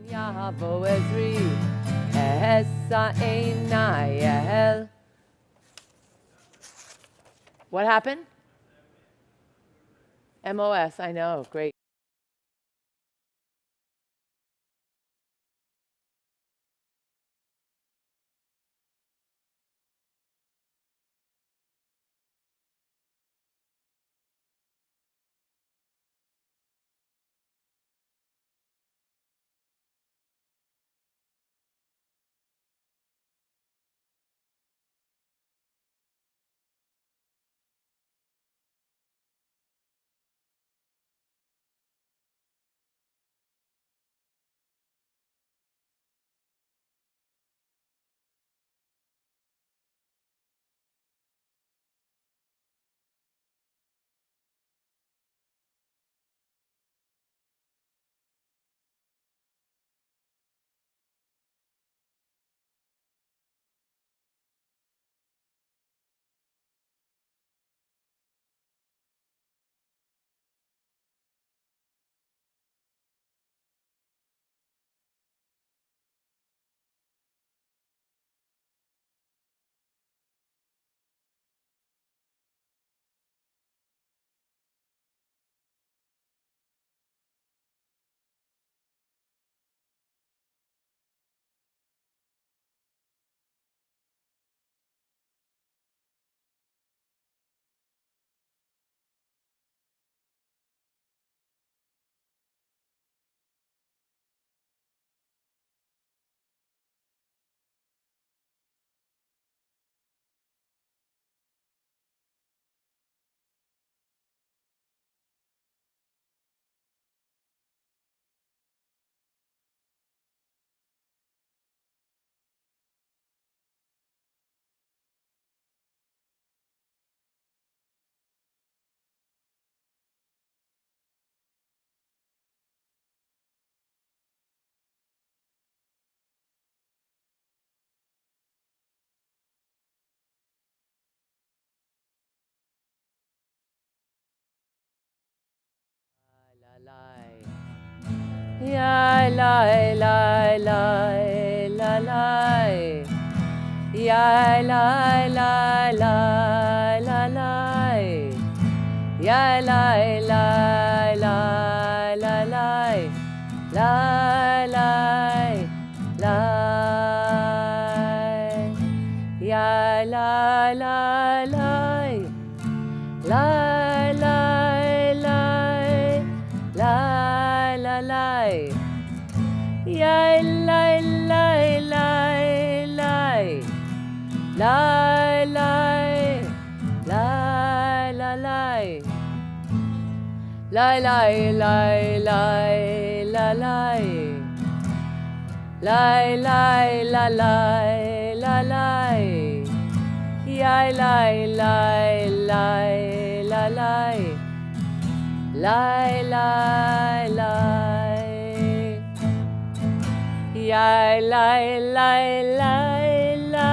Yavo Ezri Esa Einayel. What happened? MOS, I know, great. Ya la la la la la. Ya la la la la la. Ya la la la la la. La la la. Ya la la la. La la la. La la la. Ya la la la la. La la la la la. La la la la la la. La la la la la la. Ya la la la la la. La la la. Ya la la la la.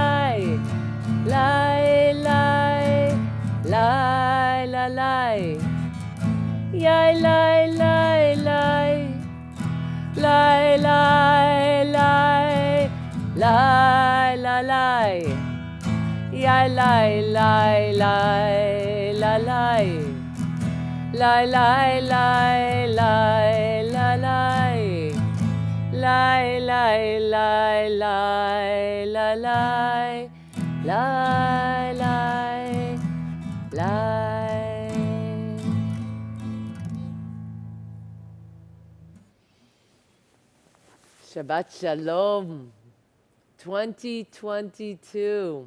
La la la la la. Ya la la la. La la la la la la. Ya la la la la la. La la la la la la. La la la la la la. La la la. Shabbat Shalom. 2022,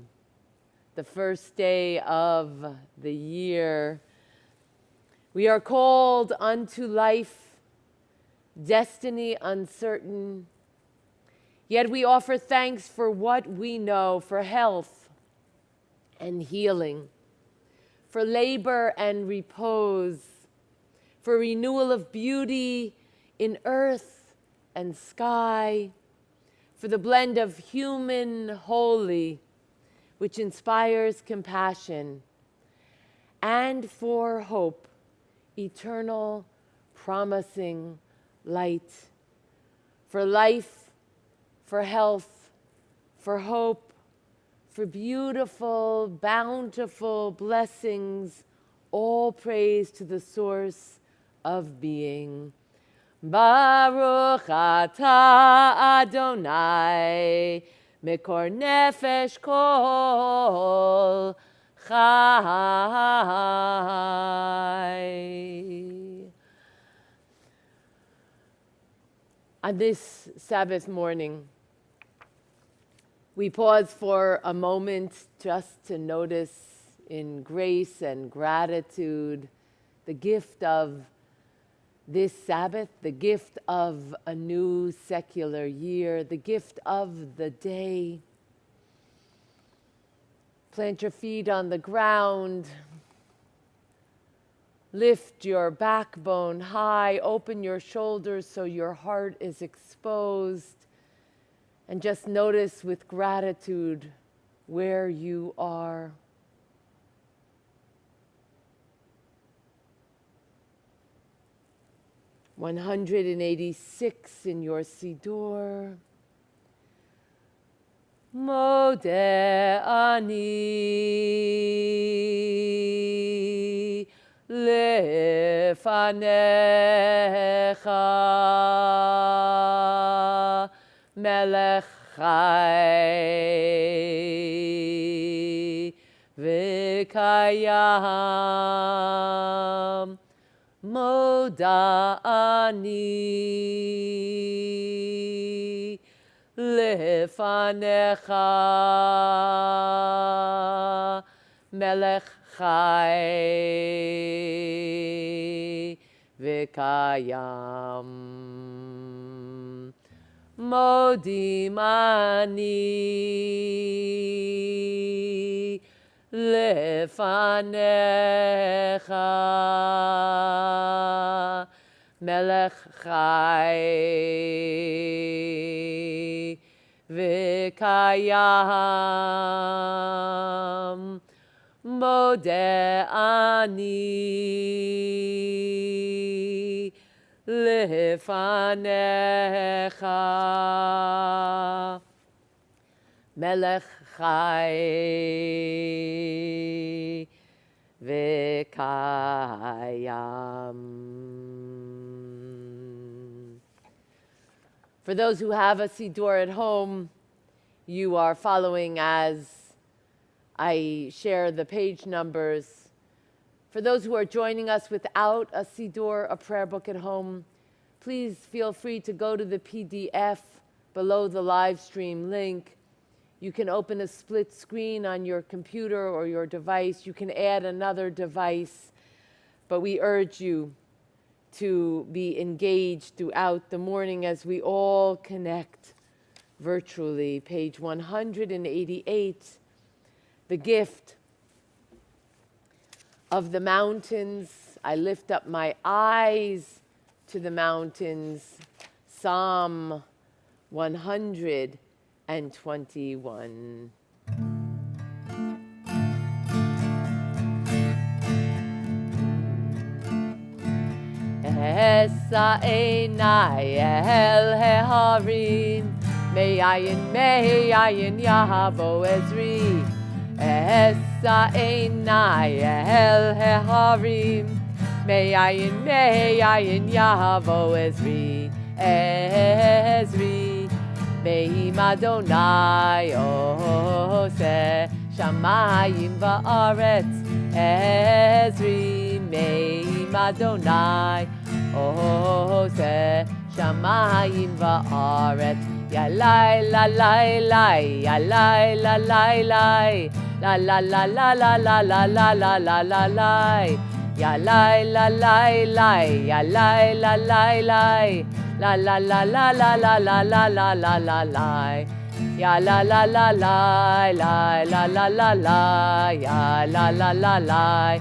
the first day of the year. We are called unto life, destiny uncertain, yet we offer thanks for what we know, for health and healing, for labor and repose, for renewal of beauty in earth and sky, for the blend of human holy, which inspires compassion, and for hope, eternal, promising light, for life, for health, for hope, for beautiful, bountiful blessings, all praise to the source of being. Baruch atah Adonai, mikor nefesh kol chai. On this Sabbath morning, we pause for a moment just to notice in grace and gratitude the gift of this Sabbath, the gift of a new secular year, the gift of the day. Plant your feet on the ground. Lift your backbone high. Open your shoulders so your heart is exposed. And just notice with gratitude where you are. (186) in your Siddur. Modeh ani lefanecha melech chai v'kayam. Moda ani lefanecha melech chai v'kayam. Modim ani lefanecha melech chai v'kayam. Modeh ani lefanecha melech chai v'kayam. For those who have a Siddur at home, you are following as I share the page numbers. For those who are joining us without a Siddur, a prayer book at home, please feel free to go to the PDF below the live stream link. You can open a split screen on your computer or your device. You can add another device, but we urge you to be engaged throughout the morning as we all connect virtually. Page 188, the gift of the mountains. I lift up my eyes to the mountains. Psalm 121. Esa einai el heharim, me'ayin yahavo ezri. Esa einai el heharim, me'ayin yahavo ezri. Ezri, me'im Adonai oseh shamayim va'aretz. Ezri, me'im Adonai oseh shamayim va'aretz. Yalai la lai lai, yalai la lai lai, la la la la la la la la la la la lai. Yalai la lai lai, yalai la lai lai, la la la la la la la la la la la lai. Ya la la la la la la la la la, ya la la la la.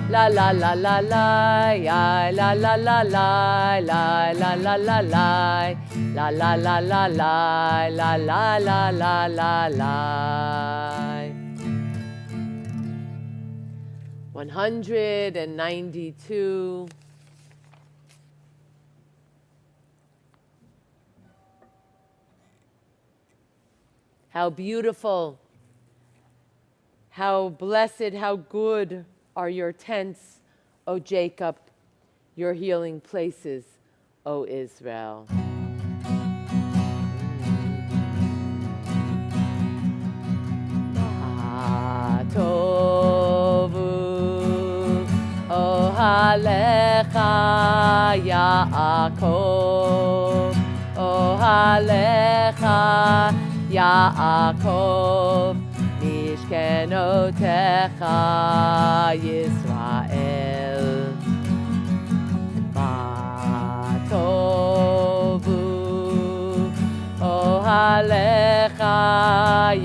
La la la la la, ya la la la la, la la la la la, la la la la la, la la la la la la. 192. How beautiful, how blessed, how good are your tents, O Jacob, your healing places, O Israel. Tovu ohalecha Yaakov, ohalecha Yaakov, mishkenotecha Yisrael. Tovu ohalecha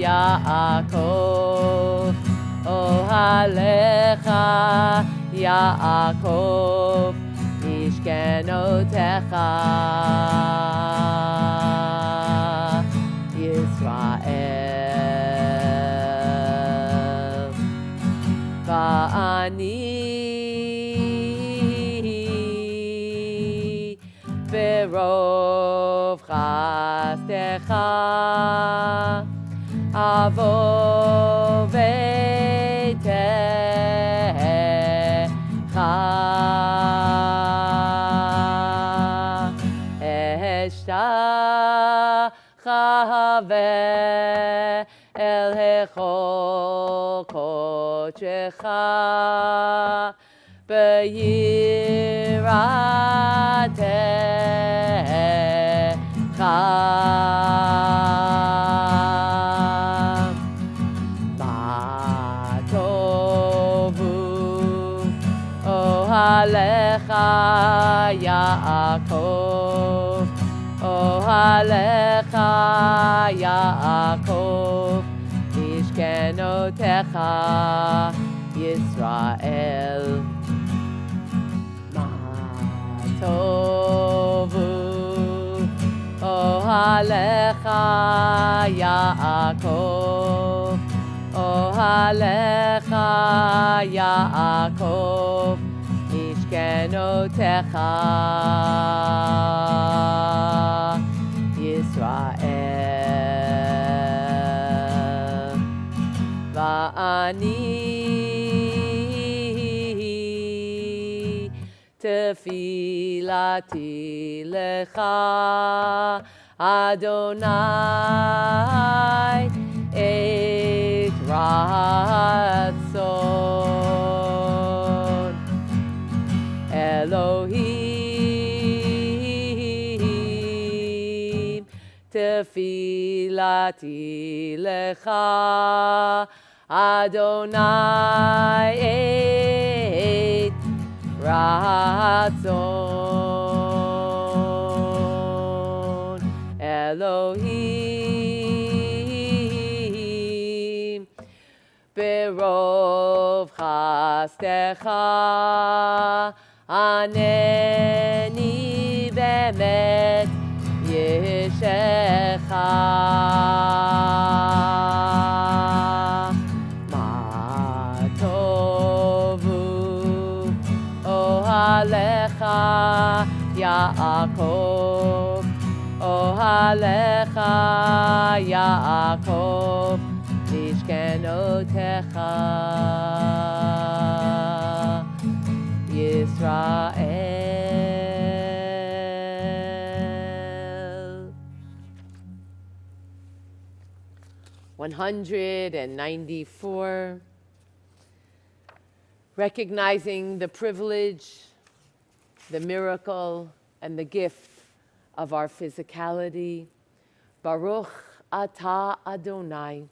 Yaakov, ohalecha Yaakov, mishkenotecha Yisrael. Va'ani berov chastecha avo veitecha eshtachave el hechol kochecha b'yiratecha matovu ohalecha Yaakov, ohalecha Yaakov, mishkenotecha Yisrael. Matovu ohalecha Yaakov, ohalecha Yaakov, mishkenotecha Yisrael. Va'ani tefilati lecha Adonai et ratzon Elohim tefilati lecha Adonai et ratzon Elohim berov chastecha aneni bemet yeshecha matovu ohalecha Yaakov, ohalecha Yaakov, mishkenotecha Yisrael. 194. Recognizing the privilege, the miracle, and the gift of our physicality. Baruch atah Adonai,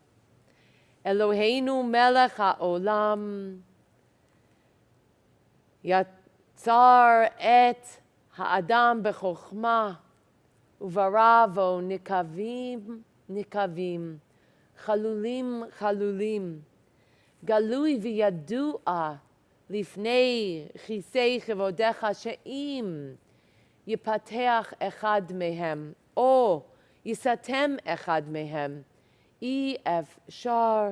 Eloheinu melech haolam, yatzar et ha'adam b'chokhmah, uvaravo nikavim nikavim, chalulim chalulim, galui v'yadua, לפני כיסא כבודך שאם יפתח אחד מהם או יסתם אחד מהם, אי אפשר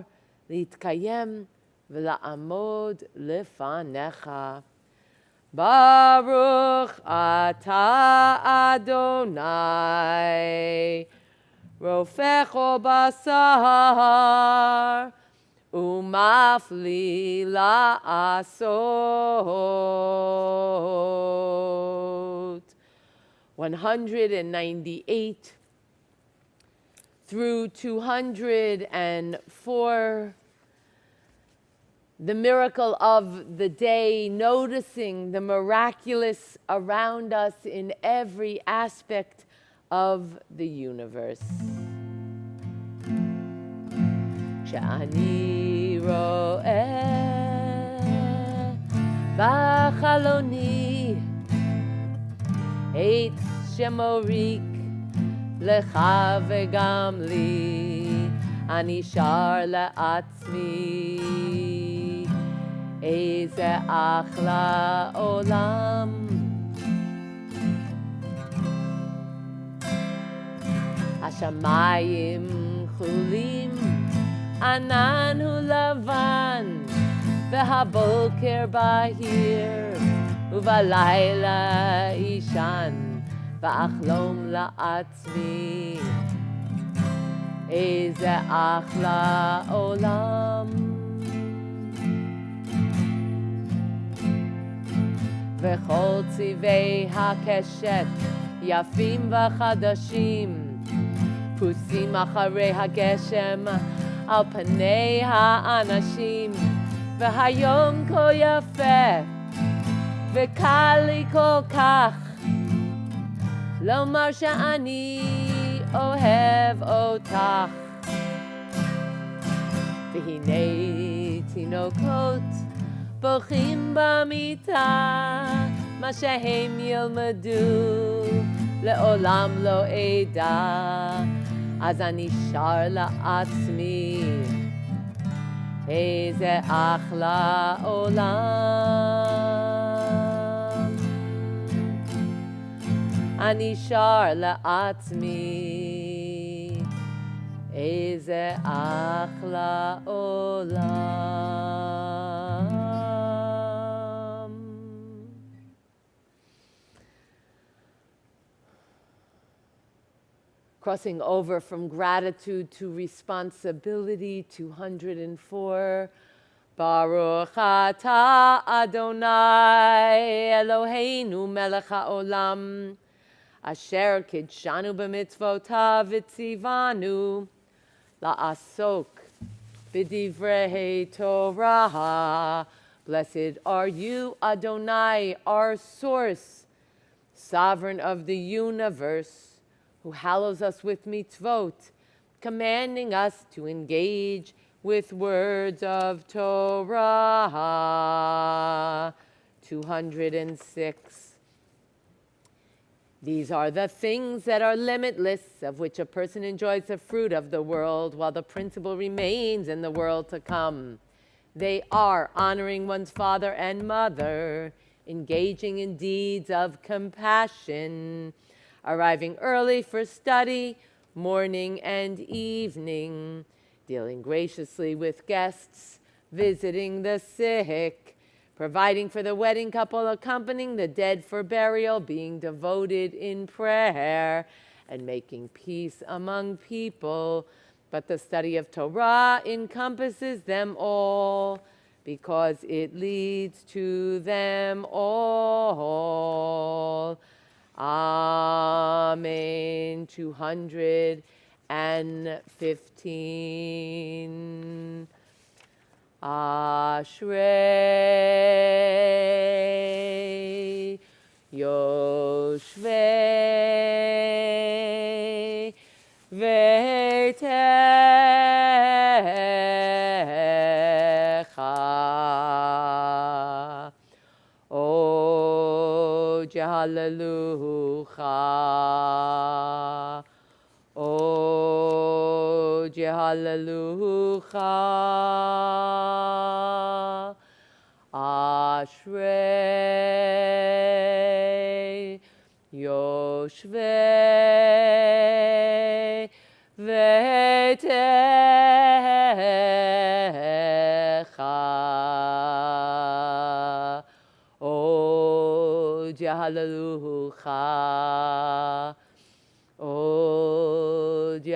להתקיים ולעמוד לפניך. ברוך אתה אדוני rofecho basar, umafli la'asot. 198 through 204. The miracle of the day, noticing the miraculous around us in every aspect of the universe. Shani ro'eh b'chaloni et shemorik lecha v'gam li ani shar la'atzmi איזה אחלה עולם. השמיים כחולים, ענן הוא לבן, והבוקר בהיר, ובלילה אישן, ואחלום לעצמי. איזה אחלה עולם. וכל צבעי הקשת יפים וחדשים, פוסים אחרי הגשם על פני האנשים, והיום כה יפה וקל לי כל כך לומר שאני אוהב אותך. והנה תינוקות בוכים במיטה, מה שהם ילמדו לעולם לא אדע. אז אני שר לעצמי, איזה אחלה עולם. אני שר לעצמי, איזה אחלה עולם. Crossing over from gratitude to responsibility, 204. Baruch atah Adonai Eloheinu melech haolam, asher kidshanu b'mitzvotav v'tzivanu la'asok b'divrei Torah. Blessed are you, Adonai, our source, sovereign of the universe, who hallows us with mitzvot, commanding us to engage with words of Torah. 206. These are the things that are limitless, of which a person enjoys the fruit of the world, while the principle remains in the world to come. They are honoring one's father and mother, engaging in deeds of compassion, arriving early for study, morning and evening, dealing graciously with guests, visiting the sick, providing for the wedding couple, accompanying the dead for burial, being devoted in prayer, and making peace among people. But the study of Torah encompasses them all, because it leads to them all. Amen. 215. Ashrei Yoshvei Veitecha O Hallelujah. O Hallelujah. Ashrei Yoshvei Veitecha O Hallelujah. O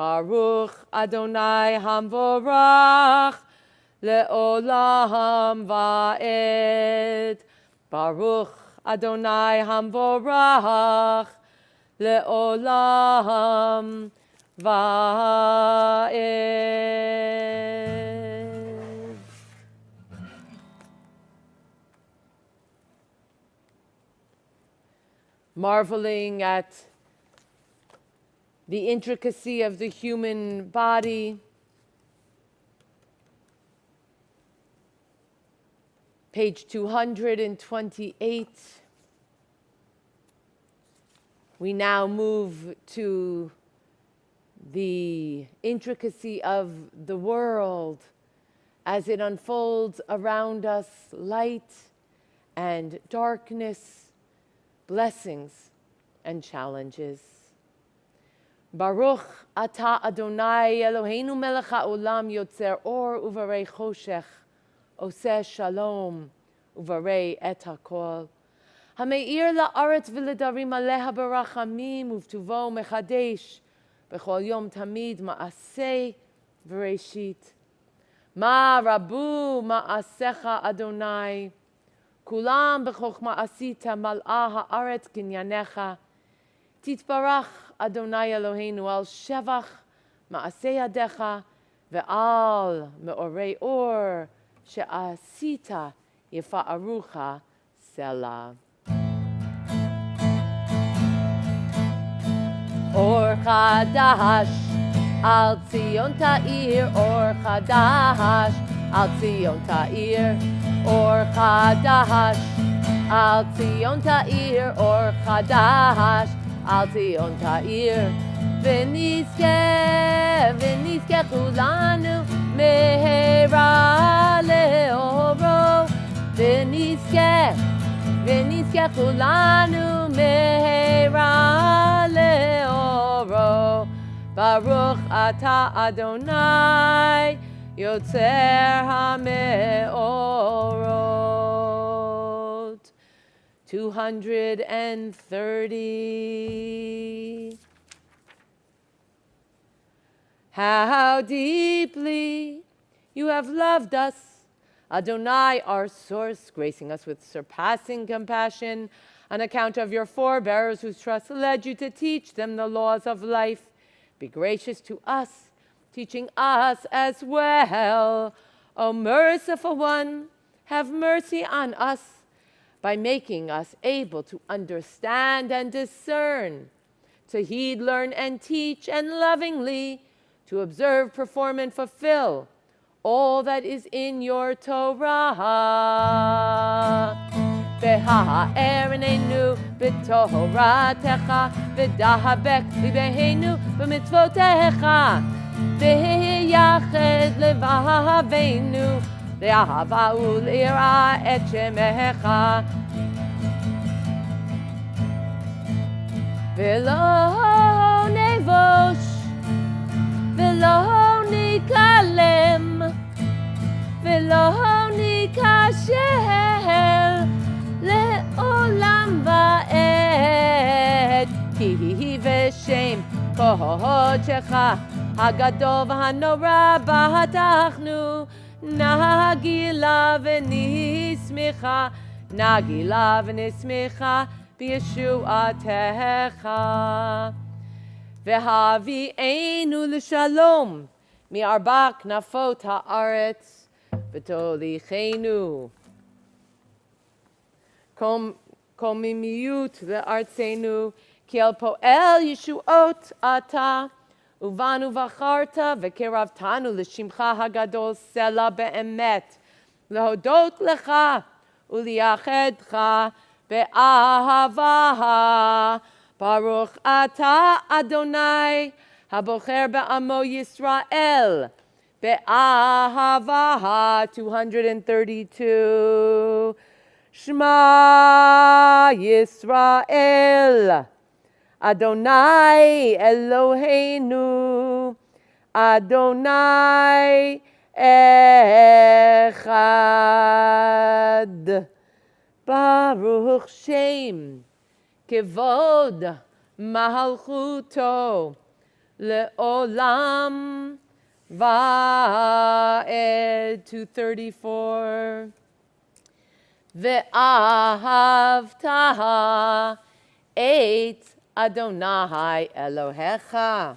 Baruch Adonai Hamvorach Le'olam Va'ed. Baruch Adonai Hamvorach Le'olam Va'ed. Marveling at the intricacy of the human body, page 228. We now move to the intricacy of the world as it unfolds around us, light and darkness, blessings and challenges. Baruch Ata Adonai Eloheinu melech haolam yotzer or uvarei choshech oseh shalom uvarei et hakol. Hameir la'aretz v'ledarim aleha barachamim uvtuvo mechadesh b'chol yom tamid ma'aseh v'reishit. Ma rabu ma'asecha Adonai kulam b'chokhma asita mal'a ha'aretz kinyanecha. Titbarach Adonai Eloheinu al shevach ma'aseh yadecha ve'al me'orei or she'asita yifa'arucha selah. Or chadash al Tzion ta'ir, or chadash al Tzion ta'ir, or chadash al Tzion ta'ir, or chadash al Tzion ta'ir. V'nizke kulanu mehera leoro. V'nizke kulanu mehera leoro. Baruch Ata Adonai Yotzer HaMeorot. 230. How deeply you have loved us, Adonai, our source, gracing us with surpassing compassion on account of your forebears whose trust led you to teach them the laws of life. Be gracious to us, teaching us as well. O merciful one, have mercy on us by making us able to understand and discern, to heed, learn, and teach, and lovingly to observe, perform, and fulfill all that is in your Torah. V'ha'erenenu b'toratecha v'dahabek libeinu b'mitzvotecha v'yached levahavenu le'ahava u'l'ira et shemecha v'lo nevosh v'lo nikalem v'lo nikashel le'olam va'ed ki v'shem kohochecha hagadol v'hanora b'hatachnu nagila v'nismicha b'yeshuatecha v'havi'enu l'shalom mi'arba knafot ha'aretz v'tolichenu komimiyut ve'artzenu ki el po'el yeshuot ata uvanu v'charta v'keravtanu l'shimcha hagadol sela be'emet lehodot lecha u'liachedcha be'ahava. Baruch Ata Adonai Habocher Be'amo Yisrael Be'ahava. 232. Shema Yisrael Adonai Eloheinu Adonai Echad. Baruch Shem Kevod Malchuto le'olam va'ed. 234. Ve'ahavta et Adonai Elohecha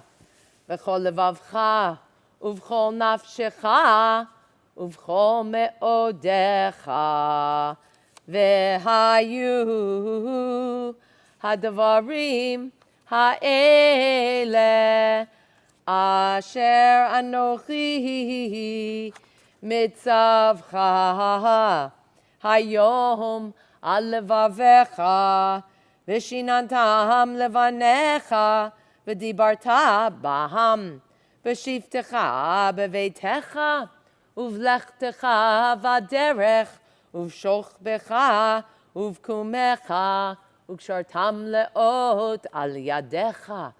v'chol levavcha uv'chol nafshecha uv'chol me'odecha ve'hayu hadavarim ha'ele asher anochi mitzavcha hayom al levavecha v'shinantam levanecha v'dibarta baham v'shiftecha beveitecha uvlechtecha vaderech uvshochbecha uvkumecha ukshartam leot al yadecha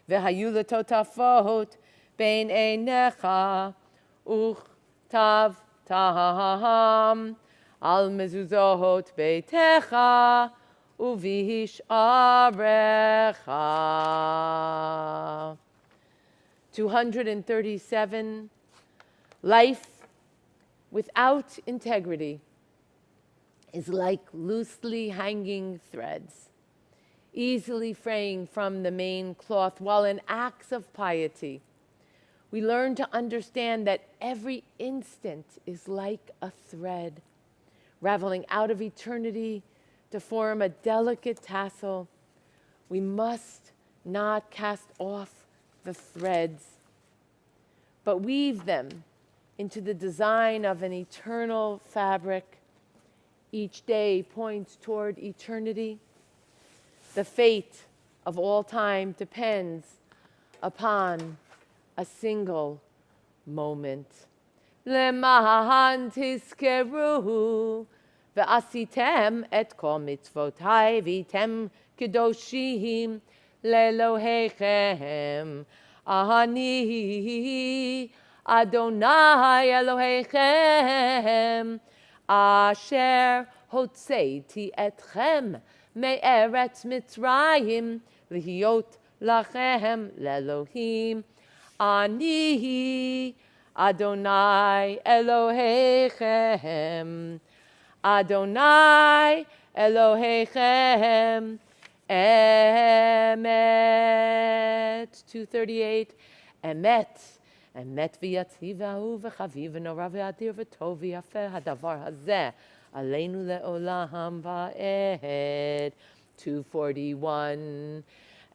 v'hayu letotafot bein einecha uchtav taham al mezuzot beitecha uvish arecha. 237. Life without integrity is like loosely hanging threads, easily fraying from the main cloth, while in acts of piety we learn to understand that every instant is like a thread, raveling out of eternity to form a delicate tassel. We must not cast off the threads, but weave them into the design of an eternal fabric. Each day points toward eternity. The fate of all time depends upon a single moment. Le'mahan tizkeru ve'asitem et kol mitzvotai v'item kedoshim le'elohechem ani Adonai Elohechem asher hotzeiti etchem me'eretz Mitzrayim lihiyot lachem le'elohim ani Adonai Elohechem Adonai Elohechem Emet. 238. Emet v'yatzivahu v'chaviv v'nora v'adir v'tov v'yafeh hadavar hazeh aleinu le'olam va'ed. 241.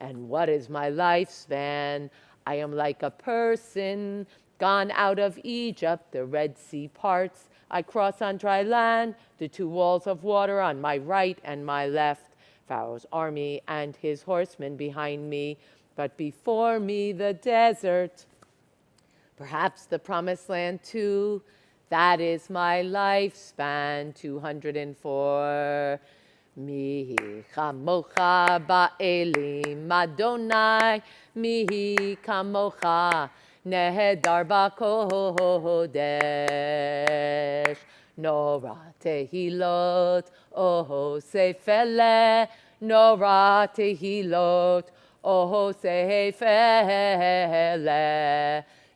And what is my lifespan? I am like a person gone out of Egypt. The Red Sea parts. I cross on dry land, the two walls of water on my right and my left, Pharaoh's army and his horsemen behind me, but before me the desert. Perhaps the promised land too. That is my lifespan. 204. Mihi chamocha ba'elim Adonai, mihi kamocha nehedar b'kodesh. Nora tehilot oho sefele, nora tehilot oho sefele.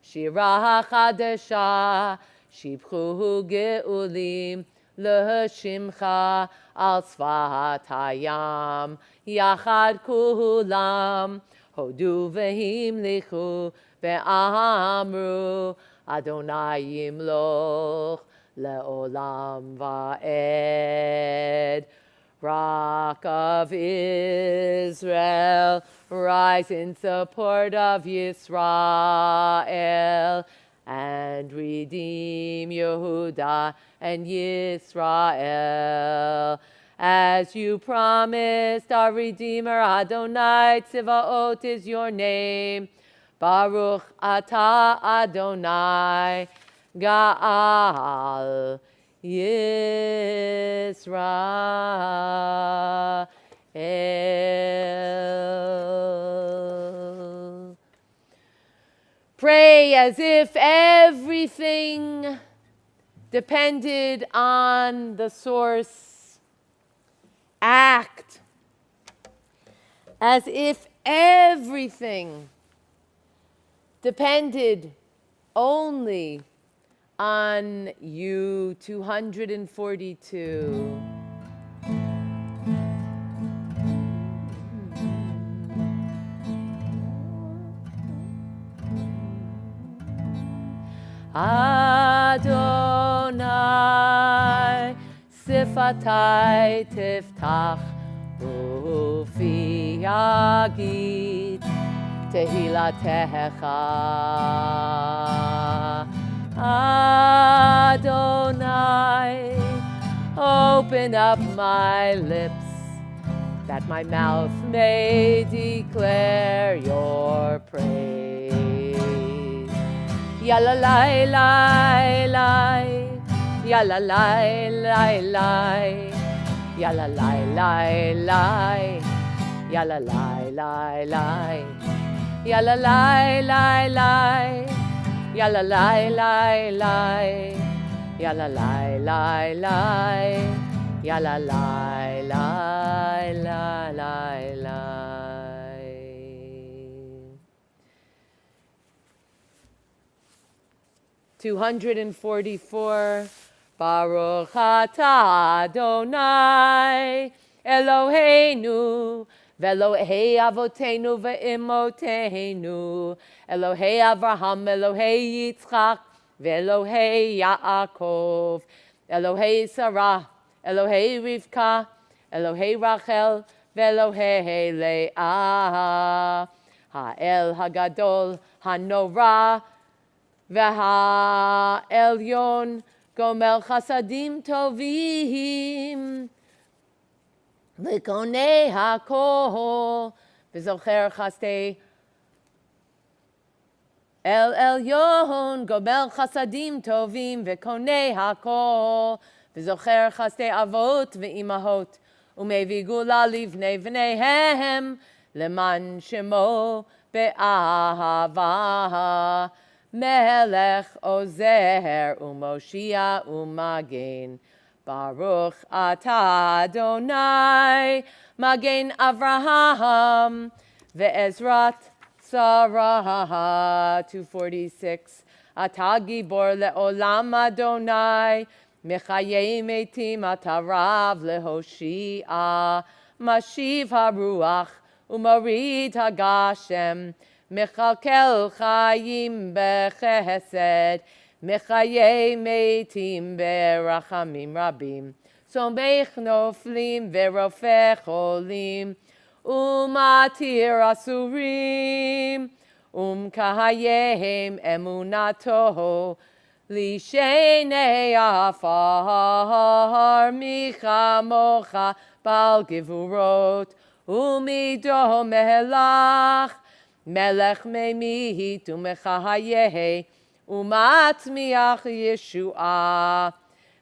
Shira chadesha shibchu geulim l'shimcha al tzvat hayam yachad kulam hodu v'himlichu ve'amru Adonai yimloch le'olam va'ed. Rock of Israel, rise in support of Yisrael and redeem Yehuda and Yisrael. As you promised, our Redeemer Adonai Tzivaot is your name. Baruch atah Adonai Ga'al Yisrael. Pray as if everything depended on the source. Act as if everything depended only on you. 242. Adonai, sifatai tiftach, ufi yagid tehilatecha. Adonai, open up my lips, that my mouth may declare your praise. Yalla lai lai lai, yalla lai lai lai, yalla lai lai lai, yalla lai lai lai, yalla lai lai lai, yalla lai lai lai, yalla lai lai lai, yalla lai lai lai lai lai. 244. Baruch atah Adonai Eloheinu Ve'Elohei Avotenu ve'Imotenu Elohei Avraham Elohei Yitzchak Ve'Elohei Yaakov Elohei Sarah Elohei Rivka Elohei Rachel Ve'Elohei Leah Ha'el Hagadol Hanorah Ve'Ha'elyon Gomel Chasadim Tovim Likonei HaKol V'Zocher Chastei El Elyon Gomel Chasadim Tovim V'Konei HaKol V'Zocher Chastei Avot V'Imahot Umevi Gula Livnei V'neihem Leman Shemo Be'ahava Melech Ozer Umoshia Umagen Baruch atah Adonai Magen Avraham Ve'ezrat Sarah. 246. Atah Gibor le'olam Adonai Mechayei metim atarav lehoshia Mashiv haruach umorid hagashem Mechalkel chayim bechesed, mechayei metim berachamim rabim. Somech noflim verofech olim, umatir asurim, kahayehem emunato, lishenei afar, michamocha bal gevurot, umido melach, Melech memihit umechahayehe umatmiach Yeshua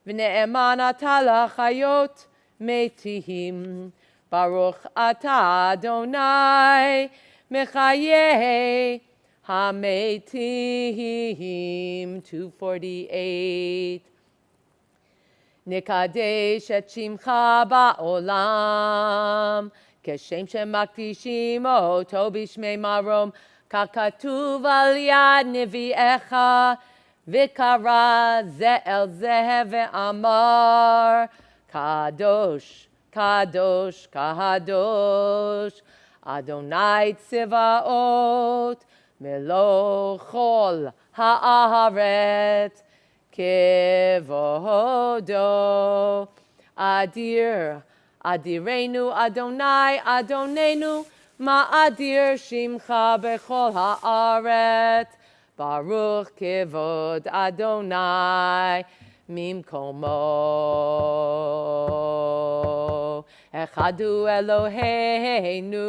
v'ne'eman atah lachayot metihim Baruch atah Adonai mechayehe hametihim. 248. Nikadesh et shimcha ba'olam Keshem shemakdishim oto bishmei marom kakatuv al yad nevi'echa v'kara ze el ze ve'amar kadosh kadosh kadosh Adonai tzivaot melochol ha'aret kevodo adir Adirenu Adonai Adonenu Ma'adir Shimcha Bechol Haaret Baruch Kevod Adonai Mimkomo Echadu Eloheinu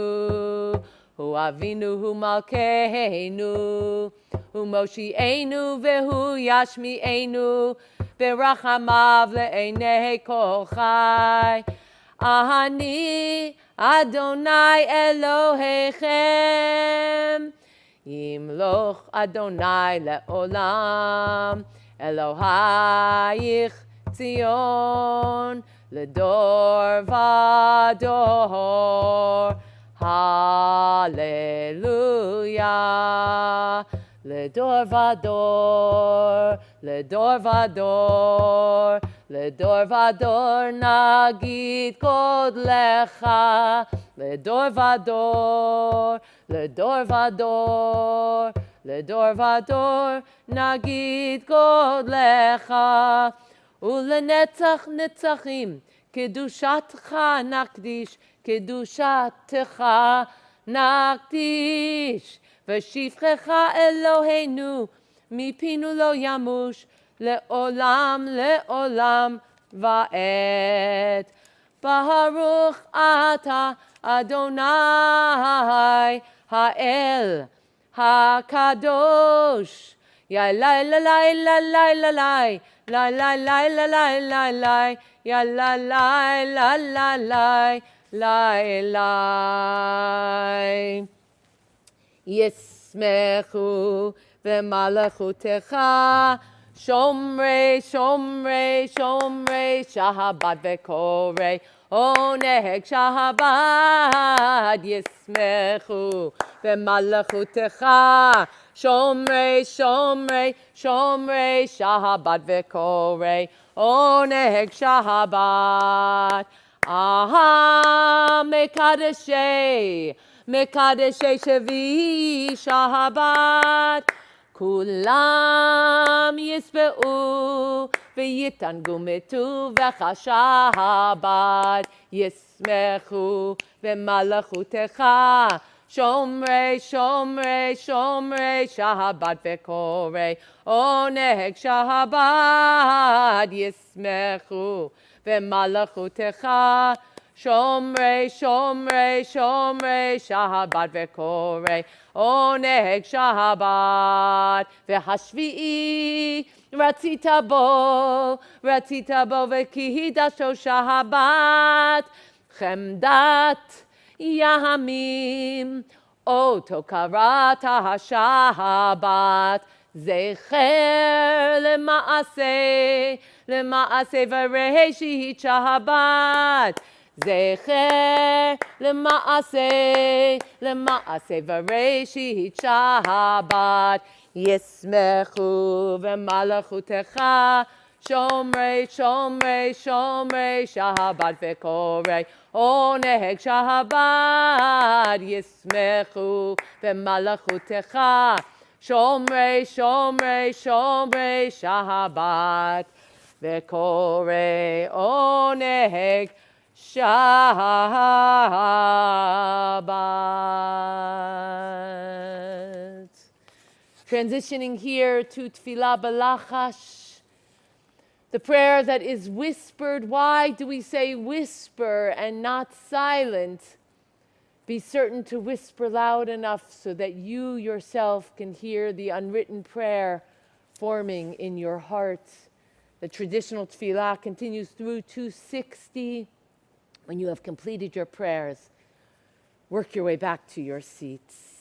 Hu Avinu Hu Malkeinu Hu Moshienu Vehu Yashmienu Berachamav Le'enei Kol Chai Ani Adonai Elohechem Yimloch Adonai le'olam Elohayich Tzion Ledor Vador Hallelujah לדור ודור, לדור ודור, לדור ודור נגיד גודלך, לדור ודור, לדור ודור, לדור ודור נגיד גודלך, ולנצח נצחים קדושתך נקדיש, קדושתך נקדיש, ושפחך אלוהינו מפינו לא ימוש לעולם לעולם ועד. ברוך אתה אדוני האל הקדוש, יא לי לי לי לי לי לי לי לי לי לי לי לי לי יא לי לי לי לי לי לי. ישמחו במלכותך שומרי שומרי שומרי שבת וקוראי עונג שבת. ישמחו במלכותך שומרי שומרי שומרי שבת וקוראי עונג שבת. מקדשי מקדשי שביעי שבת, כולם ישבעו ויתענגו מטובך שבת. ישמחו במלכותך שומרי שומרי שומרי שבת וקוראי עונג שבת. ישמחו במלכותך שומרי שומרי שומרי שבת וקוראי עונג שבת. והשביעי רצית בו וקידשו שבת, חמדת ימים אותו קראת השבת. זכר למעשה וראשית שבת, זכר למעשה וראשית שבת. ישמחו במלכותך שומרי שומרי שומרי שבת וקוראי עונג שבת. ישמחו במלכותך שומרי שומרי שומרי שבת וקוראי עונג Shabbat. Transitioning here to Tfilah Balachash, the prayer that is whispered. Why do we say whisper and not silent? Be certain to whisper loud enough so that you yourself can hear the unwritten prayer forming in your heart. The traditional Tfilah continues through 260. When you have completed your prayers, work your way back to your seats.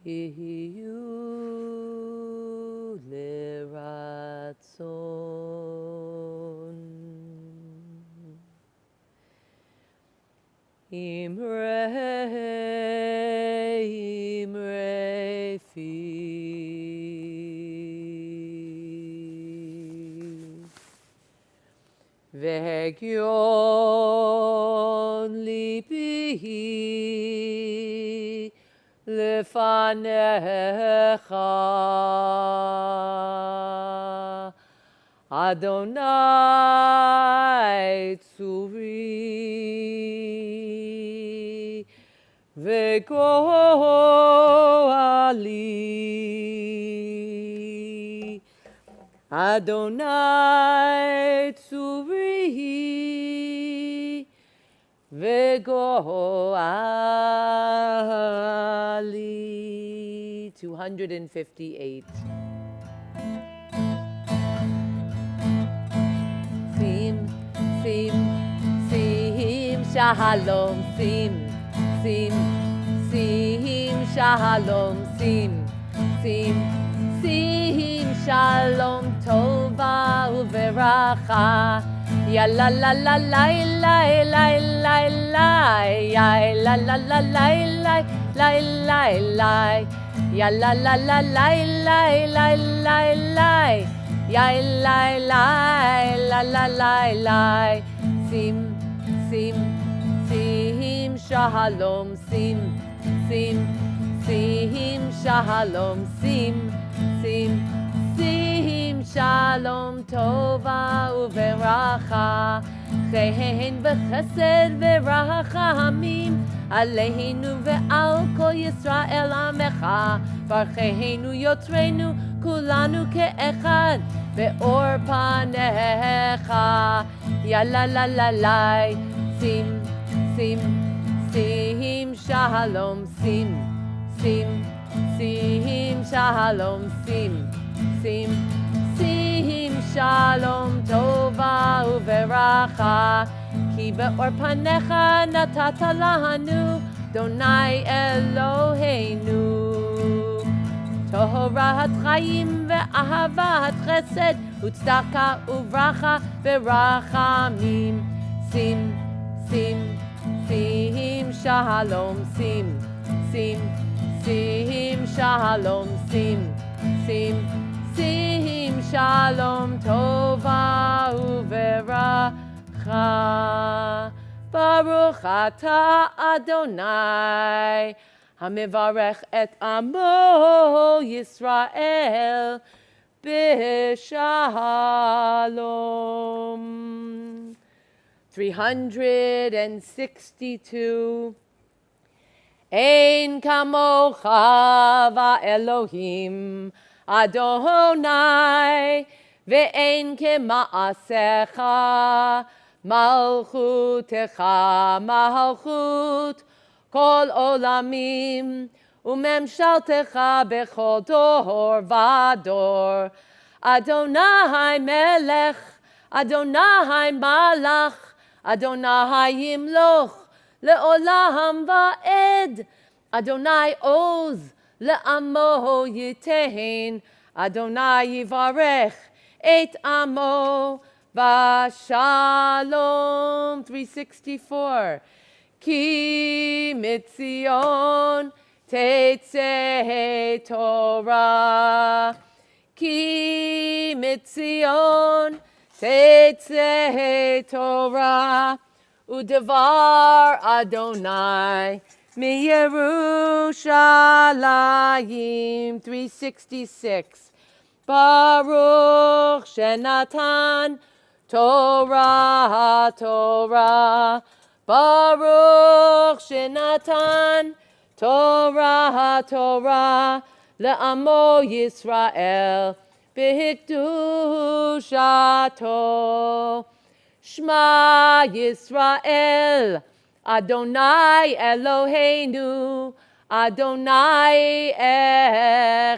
יהיו לרצון. אמרי פי והגיון ליבי לפניך אדוני צורי וגואלי אדוני צורי וגואלי. 258. Sim, sim, sim, shalom, sim, sim, sim, shalom, sim, sim, sim, shalom, tova uveracha. Ya la la la la la la la la, ya la la la la la la la la, ya la la la la la la la la. Yai lai lai la la lai lai sim sim sim shalom sim sim sim shalom sim sim sim shalom tova uveracha chen v'chesed v'rachamim aleinu ve'al kol Yisrael amecha barcheinu yotrenu kulanu ke'echad ve'or panecha ya la la la la sim sim sim shalom sim sim sim shalom sim sim sim shalom tova uveracha ki be'or panecha natata lahanu Donai Eloheinu Torat Chaim ve'ahavat chesed utzedaka uvracha verachamim sim sim sim shalom sim sim sim shalom sim sim sim shalom tova uveracha Baruch ata Adonai Hamivarech et amo Yisrael b'shalom. 362 Ein kamocha va'Elohim Adonai ve'ein kema'asecha malchutecha malchut kol olamim umemshaltecha bechol dor vador Adonai melech Adonai malach Adonai yimloch le'olam va'ed Adonai oz le'amo yitein Adonai yivarech et amo Vashalom 364 Ki mitzion tetzeh Torah Ki mitzion tetzeh Torah Udevar Adonai mi Yerushalayim 366 Baruch Shenatan Torah, Torah, Baruch Shenatan, Torah, Torah, le'amo Yisrael, b'hikdushato. Shema Yisrael, Adonai Eloheinu, Adonai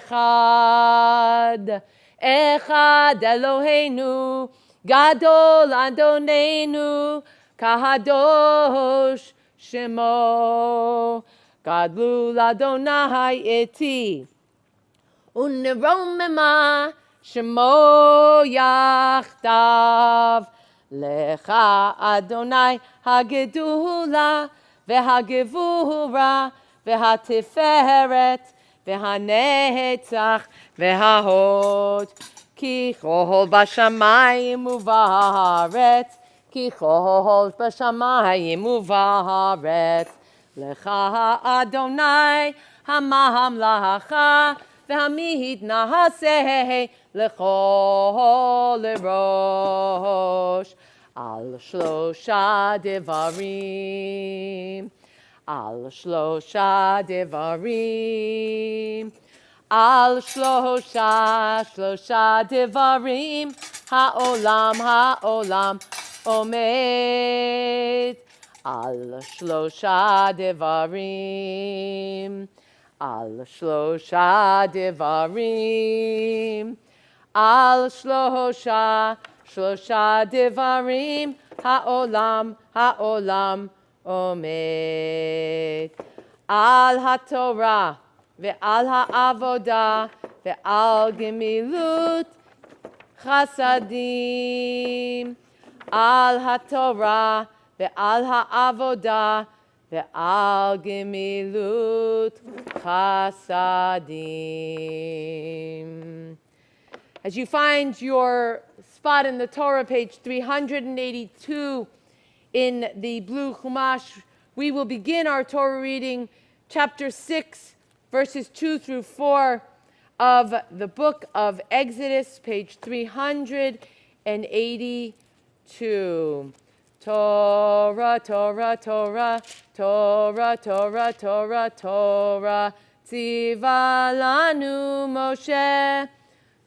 Echad. Echad Eloheinu, Gadol Adonenu, Kahadosh Shemo, Gadlu l'Adonai eti. Uneromema shemo yachdav. Lecha Adonai hagedula v'hagevura v'hatiferet v'hanetzach v'hahod. Ki chol b'shamayim u'va'aretz. Ki chol b'shamayim u'va'aretz. Lecha Adonai hamamlacha v'hamid nahaseh lechol rosh. Al shlosha devarim. Al shlosha devarim. Al shlosha devarim. Ha'olam omed. Al shlosha devarim. Al shlosha devarim. Al shlosha devarim. Ha'olam omed. Al haTorah ve'al ha'avodah ve'al gemilut chasadim. Al haTorah ve'al ha'avodah ve'al gemilut chasadim. As you find your spot in the Torah, page 382 in the blue Chumash, we will begin our Torah reading, chapter 6, verses 2 through 4 of the book of Exodus, page 382. Torah, Torah, Torah, Torah, Torah, Torah, Torah, Tziva lanu Moshe.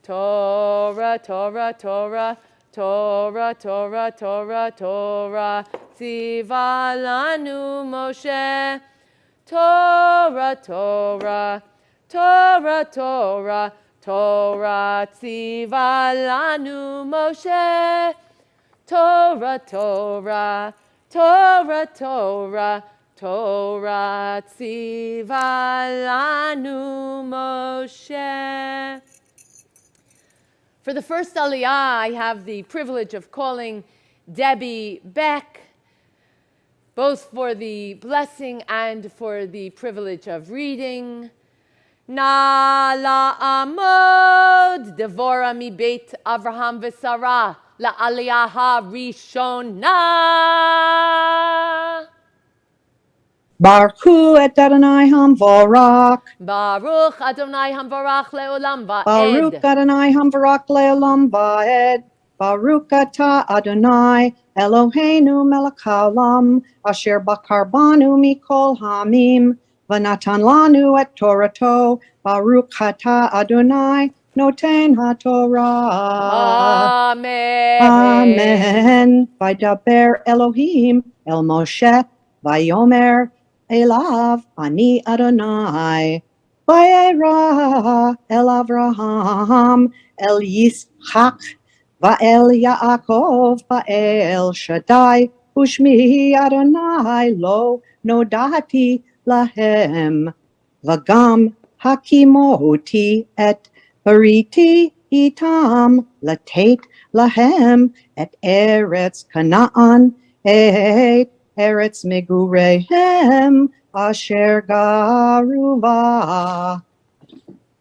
Torah, Torah, Torah, Torah, Torah, Torah, Torah, Tziva lanu Moshe. Torah, Torah, Torah, Torah, Torah, Tziva lanu Moshe. Torah, Torah, Torah, Torah, Torah, Tziva lanu Moshe. For the first Aliyah, I have the privilege of calling Debbie Beck, both for the blessing and for the privilege of reading. Na la'amod devora mi beit Avraham v'Sarah la'aliyah harishona. Baruch et Adonai Hamvorach. Baruch Adonai Hamvorach le'olam va'ed. Baruch Adonai Hamvorach le'olam va'ed. Baruch atah Adonai Eloheinu melech haolam asher bakar banu mikol hamim v'natan lanu et Torato. Baruch atah Adonai noten haTorah. Amen. Amen. Vaydaber Elohim el Moshe vayomer elav ani Adonai. Vayera el Avraham el Yitzchak va'el Yaakov va'el Shaddai ushmi Adonai lo nodati lahem v'gam hakimoti et bariti itam latet lahem et eretz Canaan et eretz migurehem asher garu ba.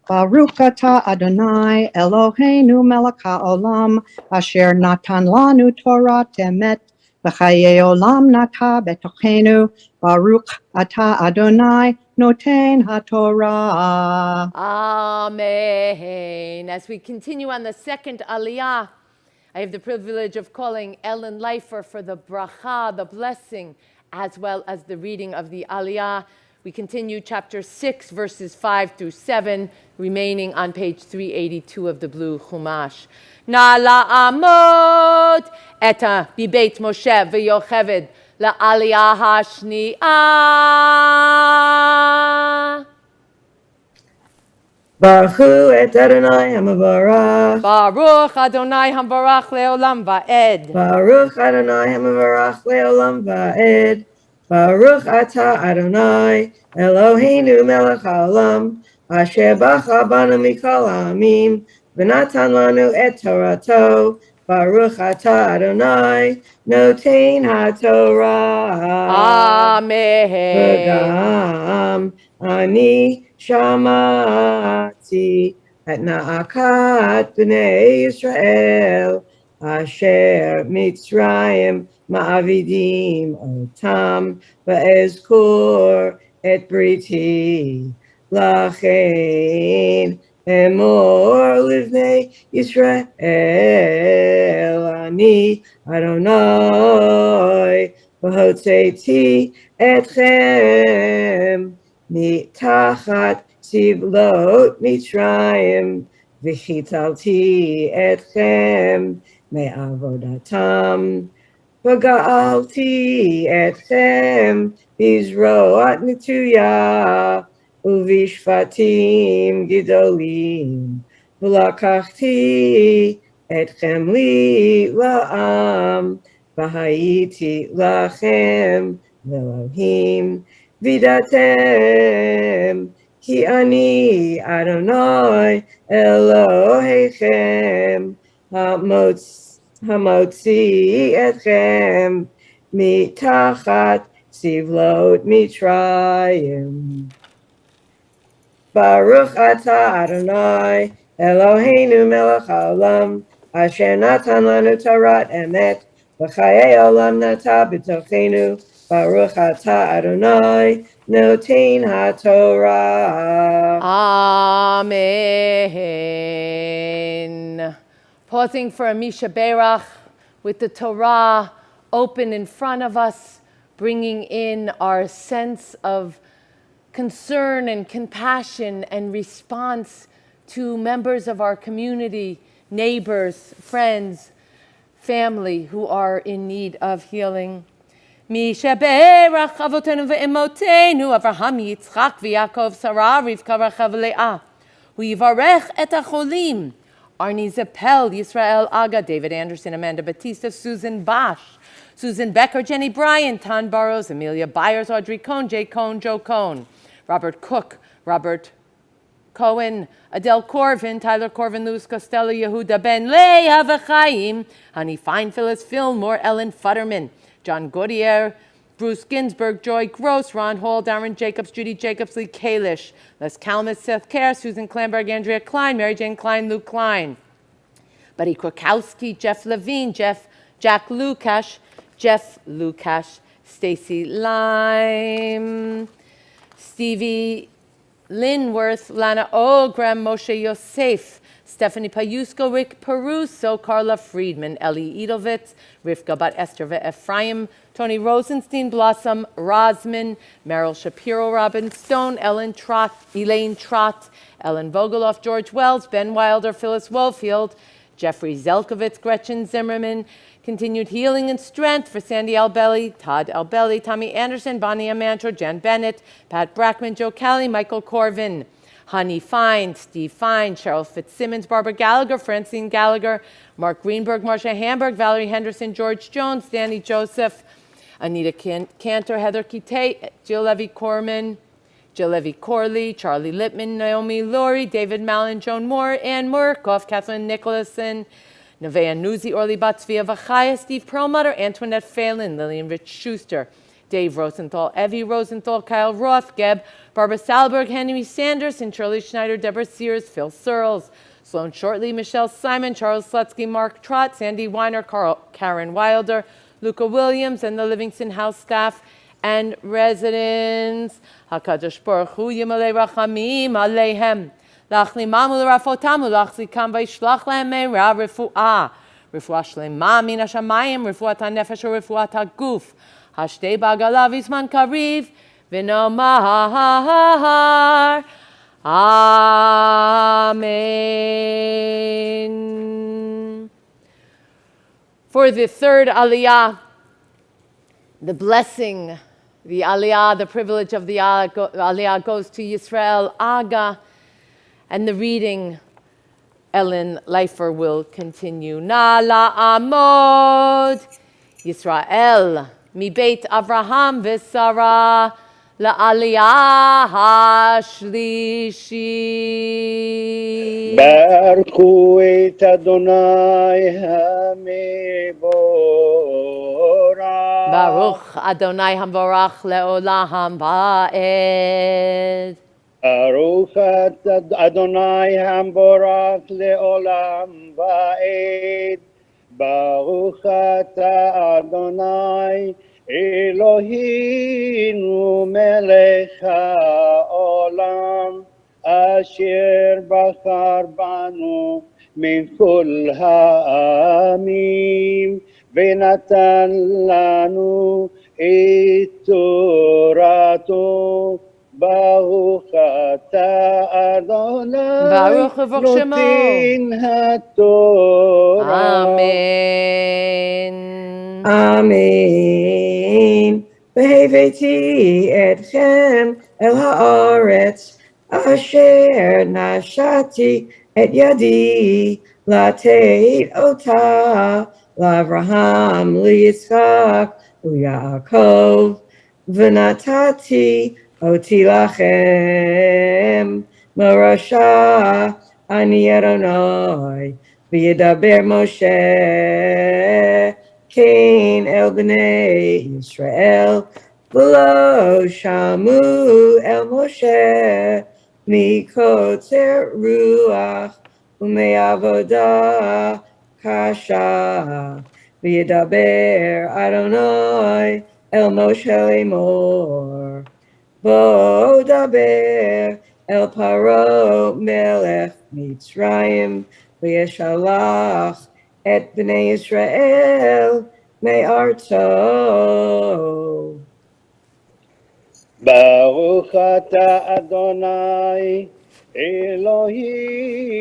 Baruch atah Adonai Eloheinu melech haolam asher natan lanu Torah temet v'chayei olam nata betochenu. Baruch atah Adonai noten haTorah. Amen. As we continue on the second Aliyah, I have the privilege of calling Ellen Leifer for the bracha, the blessing, as well as the reading of the Aliyah. We continue chapter 6, verses 5 through 7, remaining on page 382 of the blue Chumash. Na la'amod eta bibeit Moshe v'yocheved la'aliyah hashni'ah. Baruch et Adonai Hamavarach. Baruch Adonai Hamvarach le'olam va'ed. Baruch Adonai Hamavarach le'olam va'ed. Baruch atah Adonai, Eloheinu melech haolam, asher bacha banu mikol ha'amim, v'natan lanu et Torato. Baruch atah Adonai, noten haTorah. Amen. V'gam ani shamati et na'akat b'nei Yisrael, asher Mitzrayim ma'avidim otam, va'ezkur et briti lachein emor livnei Yisrael, ani Adonai v'hotzeti etchem מתחת סבלות מצרים, וחיתלתי אתכם מעבודתם, וגאלתי אתכם בזרועת נטויה ובשפטים גדולים, ולקחתי אתכם לי לעם, והייתי לכם לאלוהים. וידעתם כי אני אדוני אלוהיכם המוציא אתכם מתחת סבלות מצרים. ברוך אתה אדוני אלוהינו מלך העולם, אשר נתן לנו תורת אמת, וחיי עולם נטע בתוכנו. Baruch atah Adonai, noten haTorah. Amen. Pausing for a Misha Berach with the Torah open in front of us, bringing in our sense of concern and compassion and response to members of our community, neighbors, friends, family who are in need of healing. מי שברך אבותינו ואמותינו, אברהם, יצחק ויעקב, שרה, רבקה, רחל ולאה. הוא יברך את החולים. Arnie Zappel, Yisrael Aga, David Anderson, Amanda Batista, Susan Bosch, Susan Becker, Jenny Bryan, Tan Burrows, Amelia Byers, Audrey Cohn, Jay Cohn, Joe Cohn, Robert Cook, Robert Cohen, Adele Corvin, Tyler Corvin, Louis Costello, Yehuda Ben Leah V'chaim, Honey Fine, Phyllis Fillmore, Ellen Futterman, John Gaudier, Bruce Ginsburg, Joy Gross, Ron Hall, Darren Jacobs, Judy Jacobs, Lee Kalish, Les Kalmus, Seth Kerr, Susan Klamberg, Andrea Klein, Mary Jane Klein, Luke Klein, Buddy Krakowski, Jeff Levine, Jack Lukash, Jeff Lukash, Stacy Lime, Stevie Linworth, Lana Ogram, Moshe Yosef, Stephanie Payusko, Rick Peruso, Carla Friedman, Ellie Edelwitz, Rivka Bat Esther Ephraim, Tony Rosenstein, Blossom Rosman, Meryl Shapiro, Robin Stone, Elaine Trott, Ellen Vogeloff, George Wells, Ben Wilder, Phyllis Wofield, Jeffrey Zelkovitz, Gretchen Zimmerman, continued healing and strength for Sandy Albelli, Todd Albelli, Tommy Anderson, Bonnie Amantor, Jen Bennett, Pat Brackman, Joe Kelly, Michael Corvin, Honey Fine, Steve Fine, Cheryl Fitzsimmons, Barbara Gallagher, Francine Gallagher, Mark Greenberg, Marcia Hamburg, Valerie Henderson, George Jones, Danny Joseph, Anita Cantor, Heather Kite, Jill Levy Corman, Jill Levy Corley, Charlie Lippman, Naomi Laurie, David Mallon, Joan Moore, Ann Murkoff, Kathleen Nicholson, Nevaeh Nuzzi, Orly Batzvia Vachaya, Steve Perlmutter, Antoinette Phelan, Lillian Rich Schuster, Dave Rosenthal, Evie Rosenthal, Kyle Roth, Geb, Barbara Salberg, Henry Sanderson, Shirley Schneider, Deborah Sears, Phil Searles, Sloan Shortley, Michelle Simon, Charles Slutsky, Mark Trott, Sandy Weiner, Karen Wilder, Luca Williams, and the Livingston House staff and residents. HaKadosh Baruch Hu Yimalei Rachamim Aleihem. Lachlimam u'rafotam u'lachzikam v'yishlach lehem me'ra refu'ah. Refu'ah shlema min hashamayim, refu'at ha'nefesh u'refu'at ha'guf. Hashtei ba'agala v'zman kariv, v'nomar Amen. For the third aliyah, the blessing, the aliyah, the privilege of the aliyah goes to Yisrael Aga, and the reading, Ellen Leifer will continue. Na la'amod Yisrael מבית אברהם ושרה לעלייה השלישית. ברכו את אדוני המבורך. ברוך אדוני המבורך לעולם ועד. ברוך אדוני המבורך לעולם ועד. ברוך אתה אדוני אלוהינו מלך העולם, אשר בחר בנו מכל העמים ונתן לנו את תורתו. ברוך אתה אדוני ברוך וברוך שמו. נותן התורה. אמן. אמן. והבאתי אתכם אל הארץ אשר נשאתי את ידי לתת אותה לאברהם, ליצחק וליעקב, ונתתי אותי לכם מרשה אני אדוני. וידבר משה כן אל בני ישראל, ולא שמעו אל משה מקוצר רוח ומעבודה קשה. וידבר אדוני אל משה לאמור, בוא דבר אל פרעה מלך מצרים, וישלח את בני ישראל מארצו. ברוך אתה אדוני אלוהינו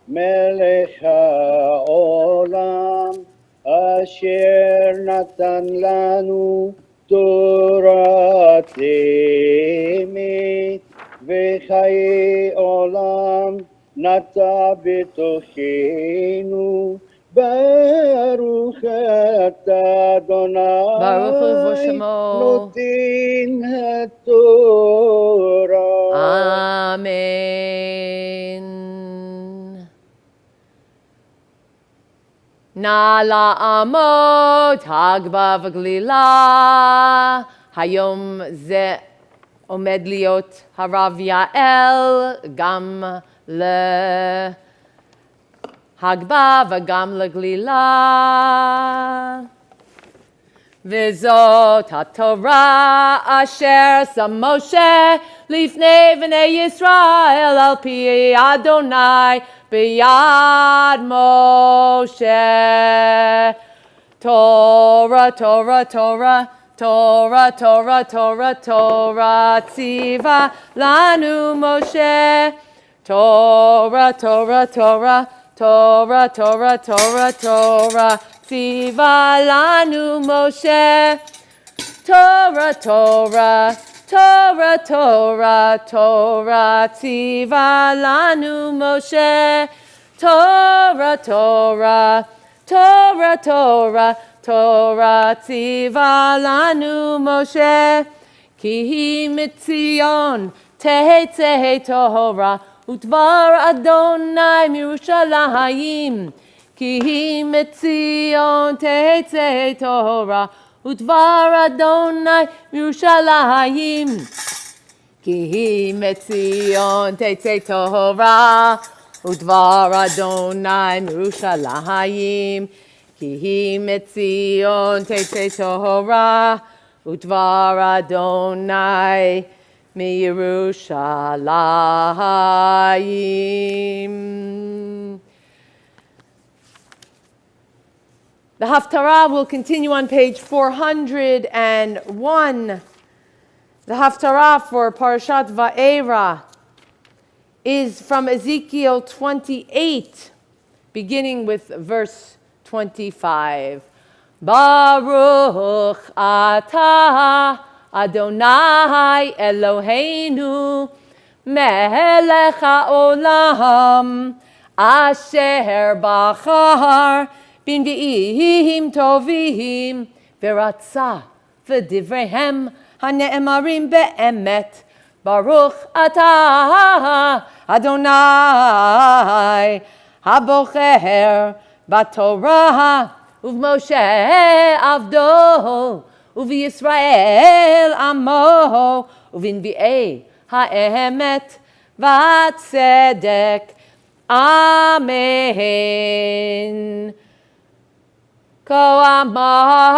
מלך העולם, אשר נתן לנו תורת אמת וחיי עולם נטע בתוכנו. ברוך אתה אדוני ברוך הוא שמו. נותן התורה. אמן. נא לעמוד הגבה וגלילה. היום זה עומד להיות הרב יעל, גם להגבה וגם לגלילה. וזאת התורה אשר שם משה לפני בני ישראל על פי אדוני ביד משה. תורה, תורה, תורה, תורה, תורה, תורה, תורה, ציווה לנו משה. תורה, תורה, תורה, תורה, תורה, תורה, תורה, ציווה לנו משה. תורה, תורה, תורה, תורה, תורה, ציווה לנו משה. תורה, תורה, תורה, תורה, תורה, ציווה לנו משה. כי מציון תצא תורה, ודבר אדוני מירושלים. כי מציון תצא תורה, ודבר אדוני מירושלים. כי מציון תצא תורה, ודבר אדוני מירושלים. כי מציון תצא תורה, ודבר אדוני מירושלים. The Haftarah will continue on page 401. The Haftarah for Parashat Va'era is from Ezekiel 28, beginning with verse 25. Baruch atah Adonai Eloheinu melech haolam asher bachar בנביאים טובים ורצה ודבריהם הנאמרים באמת. ברוך אתה אדוני הבוחר בתורה ובמשה עבדו ובישראל עמו ובנביאי האמת והצדק. אמן. כה אמר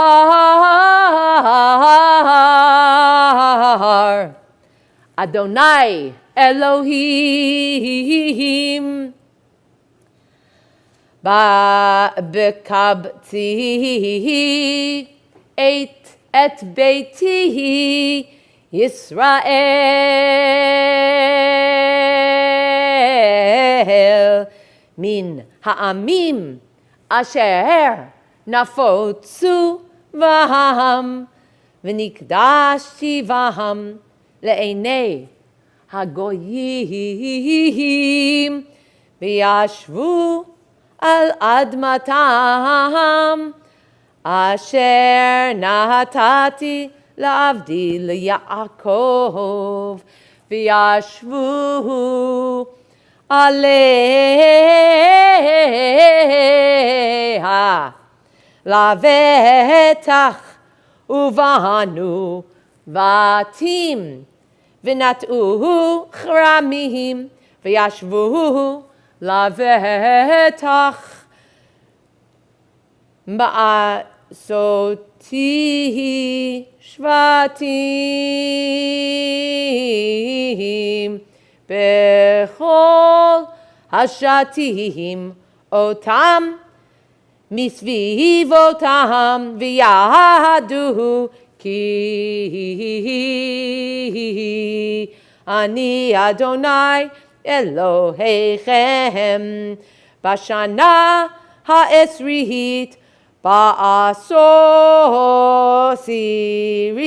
אדוני אלוהים, בקבצי את ביתי ישראל מן העמים אשר נפוצו בהם, ונקדשתי בהם לעיני הגויים, וישבו על אדמתם אשר נתתי לעבדי ליעקב, וישבו עליה לבטח, ובנו בתים ונטעו כרמים, וישבו לבטח. מעשותי שבטים בכל השתים אותם מסביבותם, וידעו כי אני אדוני אלוהיכם. בשנה העשרית בעשור עשירי,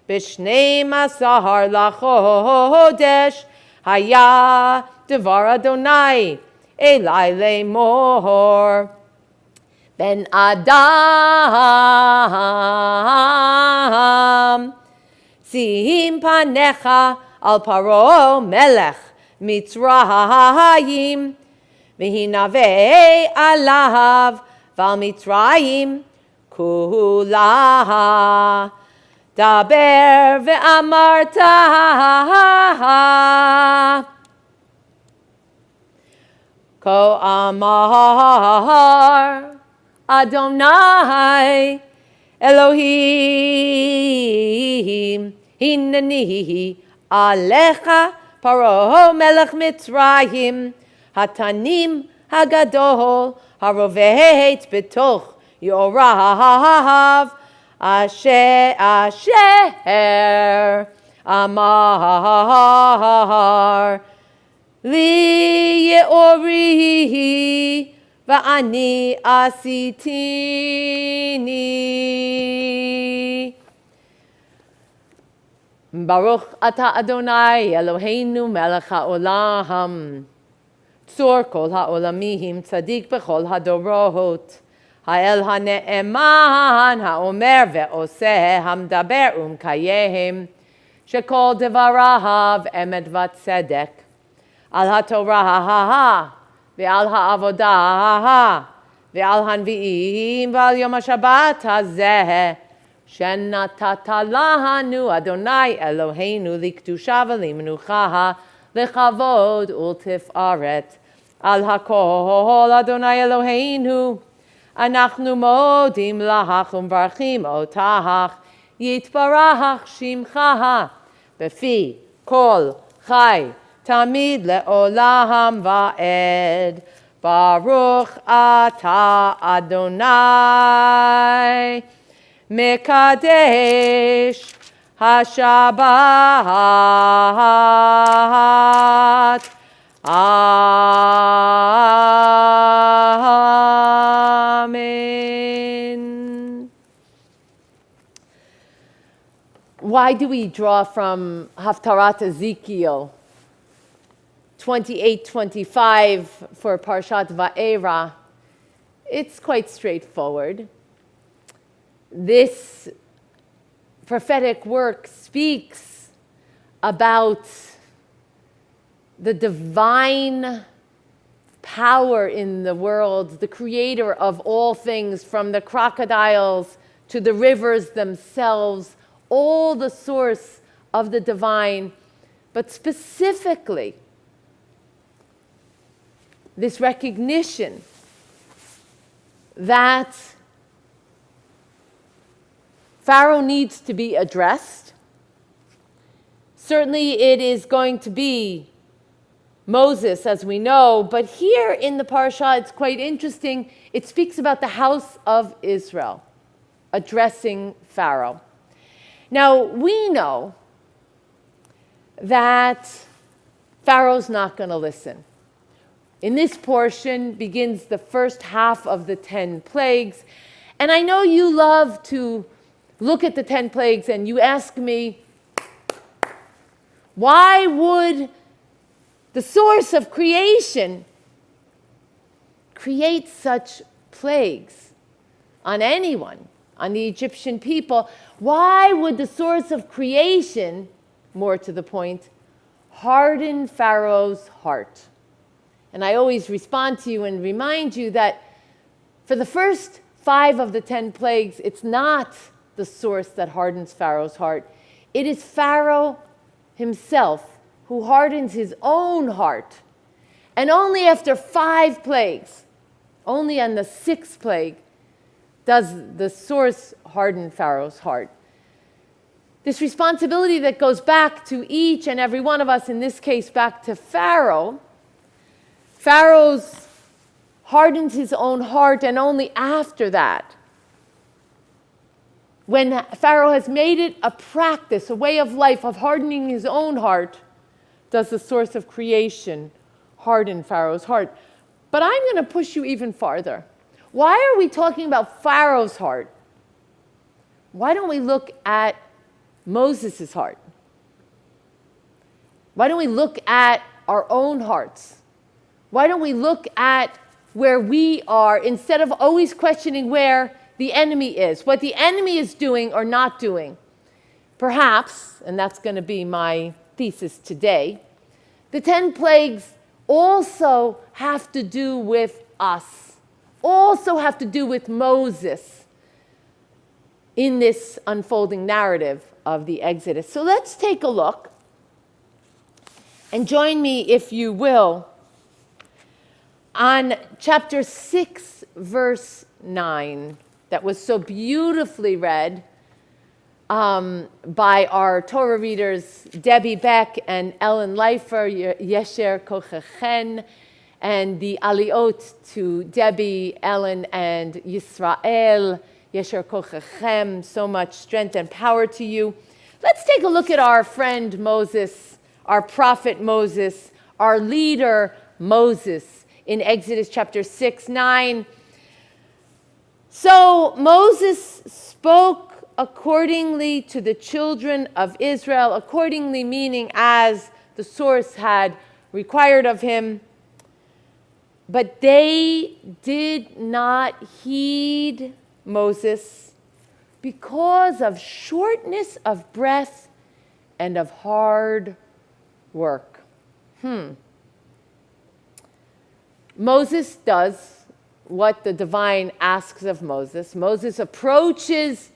ב12 לחודש, היה דבר אדוני אלי לאמור. בן אדם, שים פניך על פרעה מלך מצרים, והנבא עליו ועל מצרים כולה. דבר ואמרת, כה אמר אדוני אלוהים, הנני עליך פרעה מלך מצרים, התנים הגדול הרובץ בתוך יוריו, אשר אמר לי יאורי, ואני עשיתיני. ברוך אתה אדוני אלוהינו מלך העולם, צור כל העולמים, צדיק בכל הדורות, האל הנאמן, האומר ועושה, המדבר ומקיים, שכל דבריו אמת וצדק, על התורה ועל העבודה ועל הנביאים ועל יום השבת הזה, שנתת לנו אדוני אלוהינו לקדושה ולמנוחה, לכבוד ולתפארת. על הכל אדוני אלוהינו אנחנו מודים לך ומברכים אותך, יתברך שמך בפי כל חי תמיד לעולם ועד. ברוך אתה אדוני מקדש השבת. Amen. Why do we draw from Haftarat Ezekiel 28-25 for Parshat Va'era? It's quite straightforward. this prophetic work speaks about the divine power in the world, the creator of all things, from the crocodiles to the rivers themselves, all the source of the divine, but specifically this recognition that Pharaoh needs to be addressed. Certainly it is going to be Moses, as we know, but here in the parsha, it's quite interesting. It speaks about the house of Israel addressing Pharaoh. Now, we know that Pharaoh's not going to listen. In this portion begins the first half of the 10 plagues. And I know you love to look at the 10 plagues and you ask me, why would the source of creation create such plagues on anyone, on the Egyptian people? Why would the source of creation, more to the point, harden Pharaoh's heart? And I always respond to you and remind you that for the first 5 of the 10 plagues, it's not the source that hardens Pharaoh's heart. It is Pharaoh himself who hardens his own heart. And only after 5 plagues, only on the 6th plague, does the source harden Pharaoh's heart. This responsibility that goes back to each and every one of us, in this case back to Pharaoh. Pharaoh's hardens his own heart, and only after that, when Pharaoh has made it a practice, a way of life of hardening his own heart, does the source of creation harden Pharaoh's heart. But I'm going to push you even farther. Why are we talking about Pharaoh's heart? Why don't we look at Moses' heart? Why don't we look at our own hearts? Why don't we look at where we are instead of always questioning where the enemy is, what the enemy is doing or not doing? Perhaps, and that's going to be my thesis today, the 10 plagues also have to do with us, also have to do with Moses in this unfolding narrative of the Exodus. So let's take a look and join me, if you will, on chapter 6, verse 9, that was so beautifully read by our Torah readers, Debbie Beck and Ellen Leifer, Yesher Kochechen, and the Aliot to Debbie, Ellen, and Yisrael, Yesher Kochechem, so much strength and power to you. Let's take a look at our friend Moses, our prophet Moses, our leader Moses, in Exodus chapter 6, 9. So Moses spoke accordingly to the children of Israel, accordingly meaning as the source had required of him. But they did not heed Moses because of shortness of breath and of hard work. Moses does what the divine asks of Moses. Moses approaches,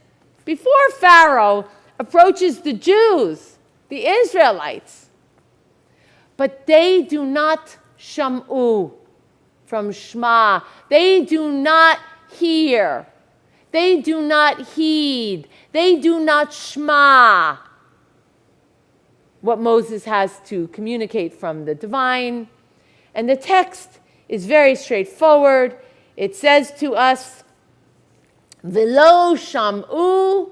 before Pharaoh, approaches the Jews, the Israelites. But they do not sham'u, from Shema. They do not hear. They do not heed. They do not shema what Moses has to communicate from the divine. And the text is very straightforward. It says to us, Velo sham'u,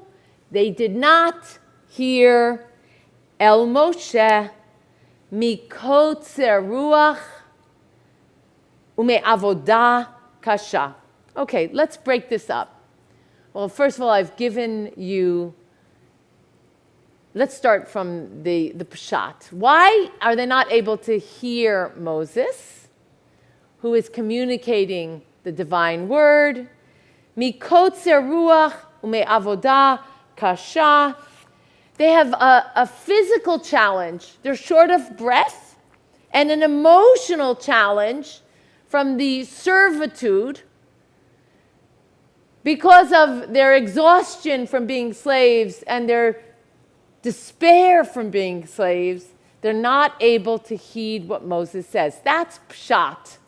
they did not hear El Moshe mikotzer ruach ume'avodah kasha. Okay, let's break this up. Well, first of all, I've given you, let's start from the Pshat. Why are they not able to hear Moses, who is communicating the divine word? Mikotzer ruach ume'avoda kasha. They have a physical challenge. They're short of breath, and an emotional challenge from the servitude because of their exhaustion from being slaves and their despair from being slaves. They're not able to heed what Moses says. That's pshat.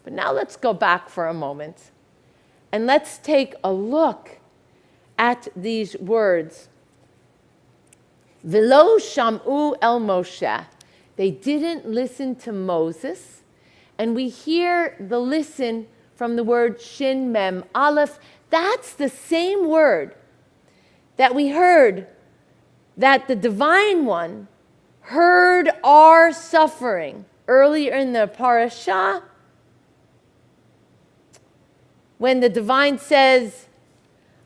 But now let's go back for a moment and let's take a look at these words. V'lo sham'u el Moshe. They didn't listen to Moses. And we hear the listen from the word shin mem aleph. That's the same word that we heard that the Divine One heard our suffering earlier in the parasha, when the Divine says,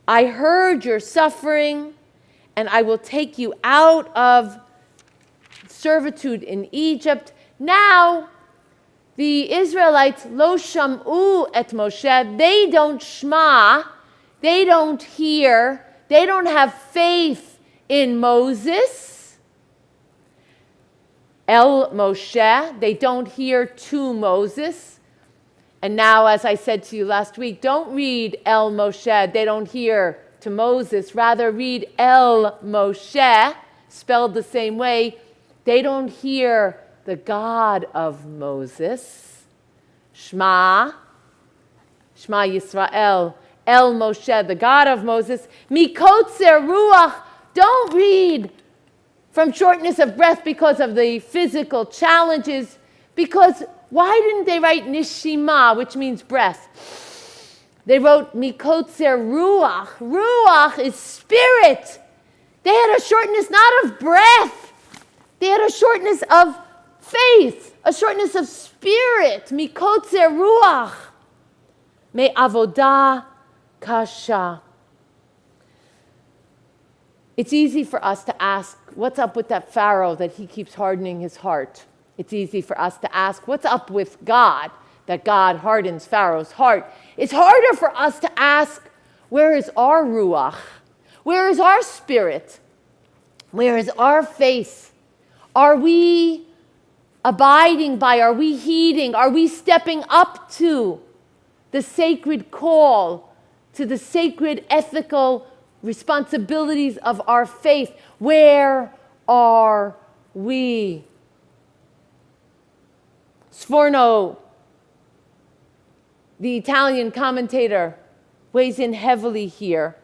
I heard your suffering, and I will take you out of servitude in Egypt. Now, the Israelites, lo sham'u et Moshe, they don't shma, they don't hear, they don't have faith in Moses. El Moshe, they don't hear to Moses. And now, as I said to you last week, don't read El Moshe, they don't hear to Moses. Rather, read El Moshe, spelled the same way. They don't hear the God of Moses. Shema, Shema Yisrael, El Moshe, the God of Moses. Mikotzer Ruach, don't read from shortness of breath because of the physical challenges. Because why didn't they write Nishima, which means breath? They wrote Mikotzer Ruach. Ruach is spirit. They had a shortness not of breath. They had a shortness of faith, a shortness of spirit. Mikotzer Ruach. Me avodah kasha. It's easy for us to ask, what's up with that Pharaoh that he keeps hardening his heart? It's easy for us to ask, what's up with God, that God hardens Pharaoh's heart? It's harder for us to ask, where is our ruach? Where is our spirit? Where is our faith? Are we abiding by? Are we heeding? Are we stepping up to the sacred call, to the sacred ethical responsibilities of our faith? Where are we? Sforno, the Italian commentator, weighs in heavily here.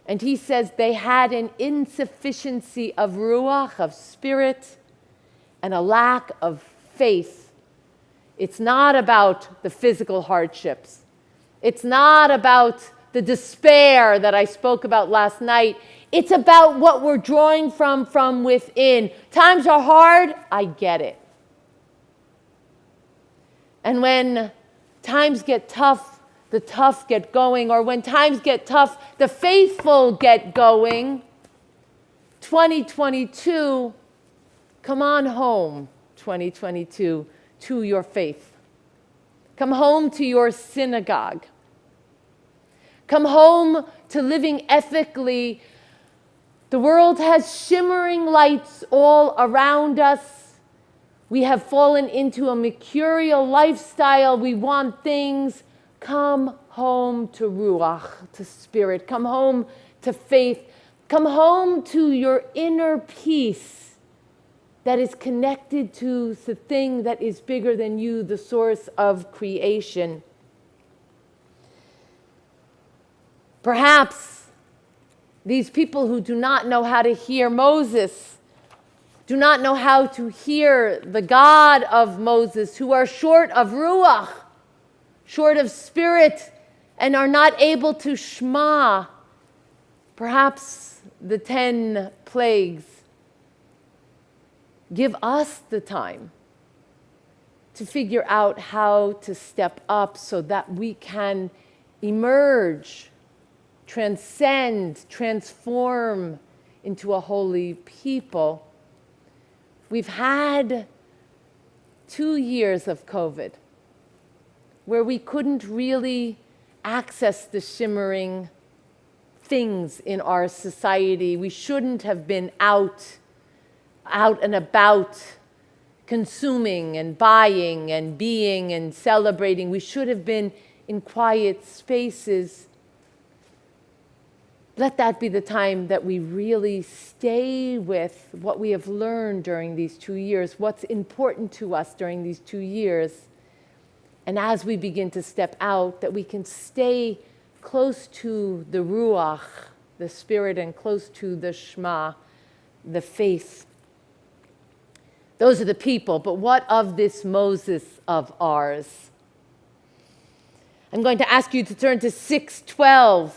And he says they had an insufficiency of ruach, of spirit, and a lack of faith. It's not about the physical hardships. It's not about the despair that I spoke about last night. It's about what we're drawing from within. Times are hard, I get it. And when times get tough, the tough get going. Or when times get tough, the faithful get going. 2022, come on home, 2022, to your faith. Come home to your synagogue. Come home to living ethically. The world has shimmering lights all around us. We have fallen into a mercurial lifestyle. We want things. Come home to Ruach, to spirit. Come home to faith. Come home to your inner peace that is connected to the thing that is bigger than you, the source of creation. Perhaps these people who do not know how to hear Moses, do not know how to hear the God of Moses, who are short of Ruach, short of spirit, and are not able to Shema. Perhaps the 10 plagues give us the time to figure out how to step up so that we can emerge, transcend, transform into a holy people. We've had 2 years of COVID where we couldn't really access the shimmering things in our society. We shouldn't have been out and about, consuming and buying and being and celebrating. We should have been in quiet spaces. Let that be the time that we really stay with what we have learned during these 2 years, what's important to us during these 2 years. And as we begin to step out, that we can stay close to the Ruach, the Spirit, and close to the Shema, the faith. Those are the people, but what of this Moses of ours? I'm going to ask you to turn to 6:12.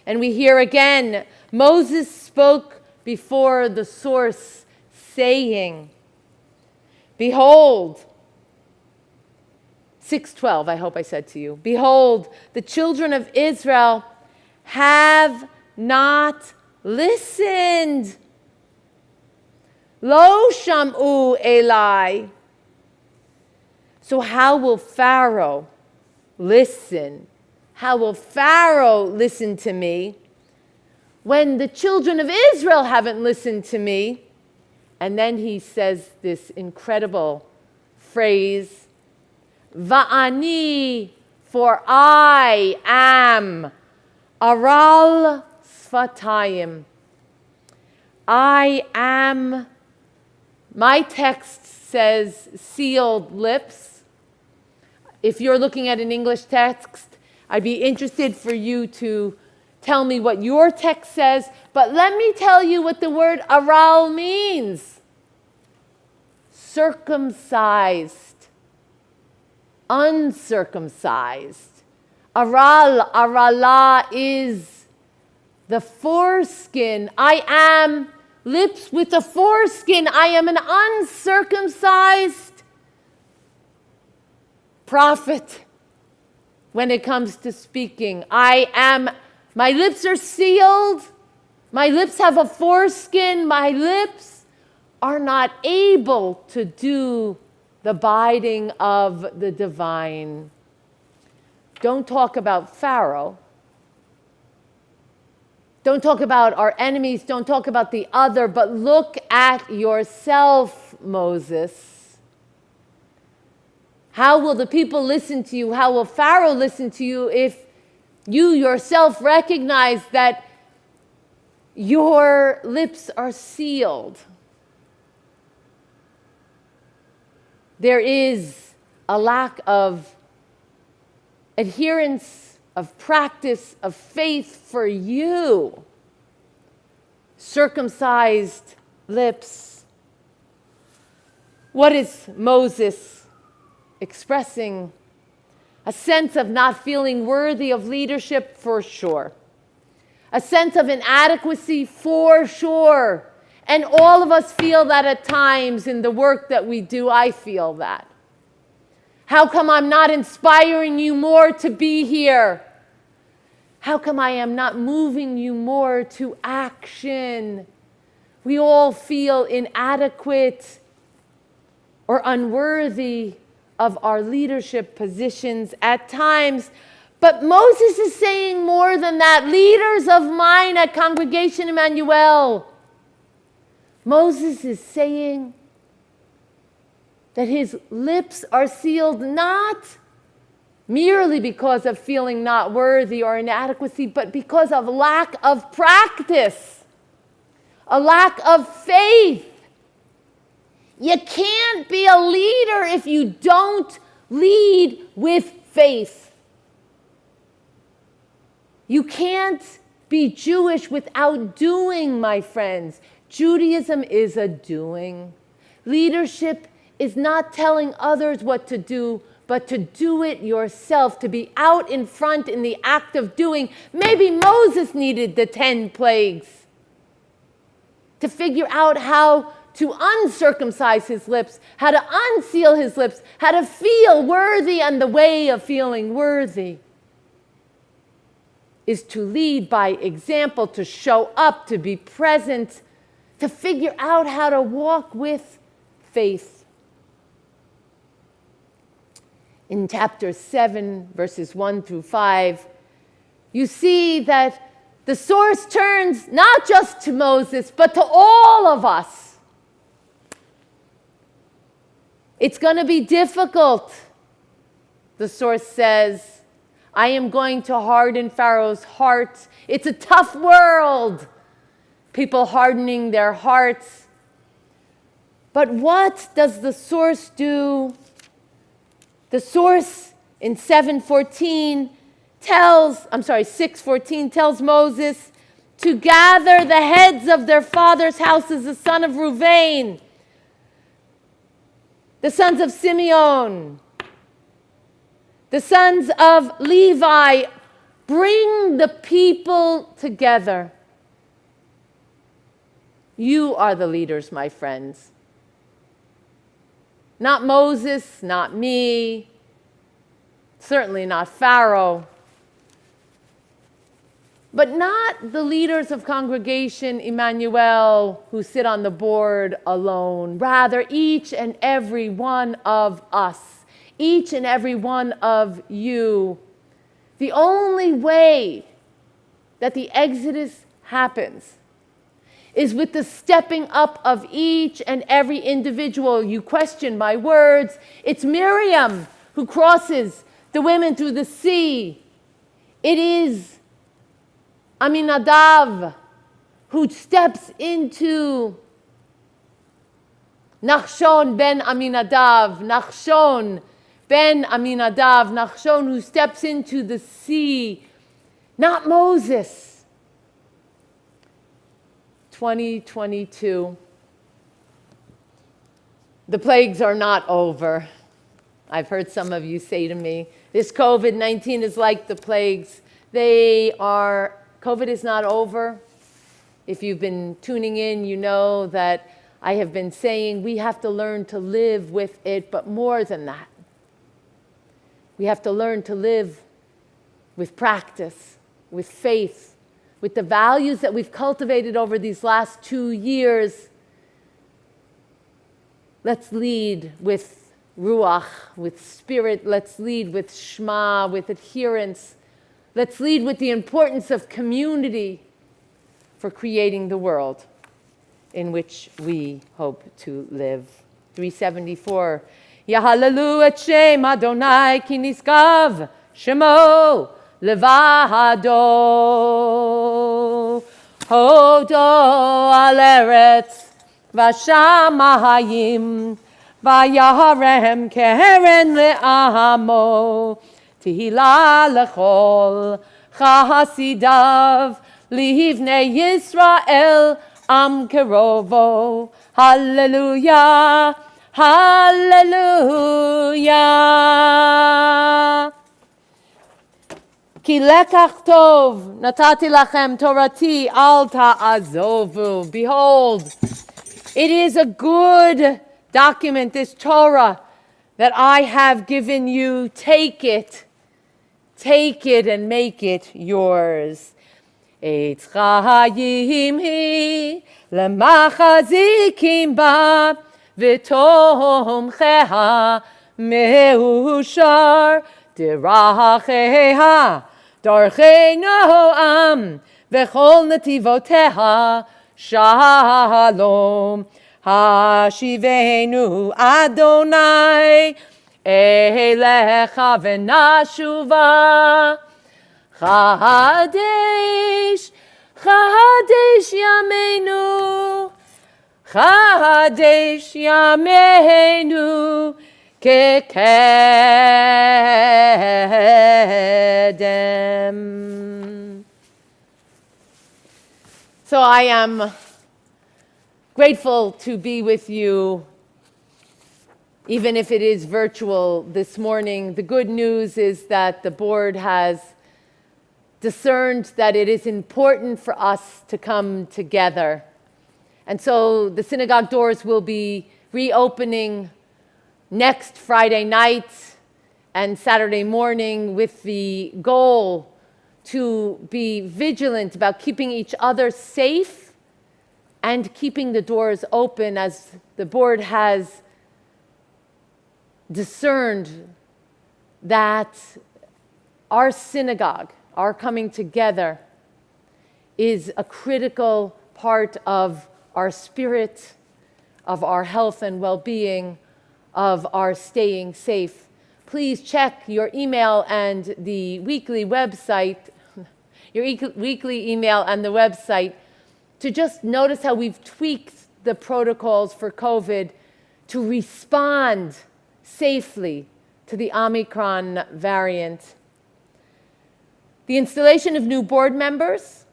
And we hear again, Moses spoke before the source, saying, behold, 6:12, I hope I said to you, behold, the children of Israel have not listened. Lo sham'u Eli. So how will Pharaoh listen? How will Pharaoh listen to me when the children of Israel haven't listened to me? And then he says this incredible phrase, Va'ani, for I am Aral Sfatayim. I am, my text says sealed lips. If you're looking at an English text, I'd be interested for you to tell me what your text says, but let me tell you what the word aral means. Circumcised, uncircumcised. Aral, arala is the foreskin. I am lips with a foreskin. I am an uncircumcised prophet. When it comes to speaking, my lips are sealed. My lips have a foreskin. My lips are not able to do the abiding of the divine. Don't talk about Pharaoh. Don't talk about our enemies. Don't talk about the other, but look at yourself, Moses. How will the people listen to you? How will Pharaoh listen to you if you yourself recognize that your lips are sealed? There is a lack of adherence, of practice, of faith for you. Circumcised lips. What is Moses expressing? A sense of not feeling worthy of leadership, for sure. A sense of inadequacy, for sure. And all of us feel that at times in the work that we do. I feel that. How come I'm not inspiring you more to be here? How come I am not moving you more to action? We all feel inadequate or unworthy of our leadership positions at times. But Moses is saying more than that. Leaders of mine at Congregation Emmanuel. Moses is saying that his lips are sealed not merely because of feeling not worthy or inadequacy, but because of lack of practice, a lack of faith. You can't be a leader if you don't lead with faith. You can't be Jewish without doing, my friends. Judaism is a doing. Leadership is not telling others what to do, but to do it yourself, to be out in front in the act of doing. Maybe Moses needed the 10 plagues to figure out how to uncircumcise his lips, how to unseal his lips, how to feel worthy, and the way of feeling worthy is to lead by example, to show up, to be present, to figure out how to walk with faith. In chapter 7, verses 1 through 5, you see that the source turns not just to Moses, but to all of us. It's going to be difficult. The source says, I am going to harden Pharaoh's heart. It's a tough world. People hardening their hearts. But what does the source do? The source in 6:14 tells Moses to gather the heads of their father's houses, the son of Reuven, the sons of Simeon, the sons of Levi. Bring the people together. You are the leaders, my friends. Not Moses, not me, certainly not Pharaoh, but not the leaders of Congregation Emmanuel who sit on the board alone. Rather, each and every one of us, each and every one of you. The only way that the Exodus happens is with the stepping up of each and every individual. You question my words. It's Miriam who crosses the women through the sea. It is Aminadav who steps into Nachshon ben Aminadav, Nachshon who steps into the sea. Not Moses. 2022. The plagues are not over. I've heard some of you say to me, this COVID-19 is like the plagues. COVID is not over. If you've been tuning in, you know that I have been saying we have to learn to live with it, but more than that. We have to learn to live with practice, with faith, with the values that we've cultivated over these last 2 years. Let's lead with ruach, with spirit. Let's lead with shema, with adherence. Let's lead with the importance of community for creating the world in which we hope to live. 374. Yahalalu et Shem Adonai ki niskav shemo levado. Hodo al eretz vashamayim vayaharem keren le'amo tehila lechol chasidav livnei Yisrael am kerovo. Hallelujah, hallelujah. Ki lekach tov natati lachem torati al ta'azovu. Behold, it is a good document, this Torah, that I have given you. Take it and make it yours. Eitz chayim hi lemachazikim ba v'tomcheha meushar diracheha darchei noam v'chol netivoteha shalom. Hashivenu Adonai elecha v'nashuva. Chadesh, Chadesh Yameinu, Chadesh Yameinu, Kekedem. So I am grateful to be with you, even if it is virtual this morning. The good news is that the board has discerned that it is important for us to come together. And so the synagogue doors will be reopening next Friday night and Saturday morning with the goal to be vigilant about keeping each other safe and keeping the doors open, as the board has discerned that our synagogue our coming together is a critical part of our spirit, of our health and well-being, of our staying safe. Please check your email and the weekly website, weekly email and the website to just notice how we've tweaked the protocols for COVID to respond safely to the Omicron variant. The installation of new board members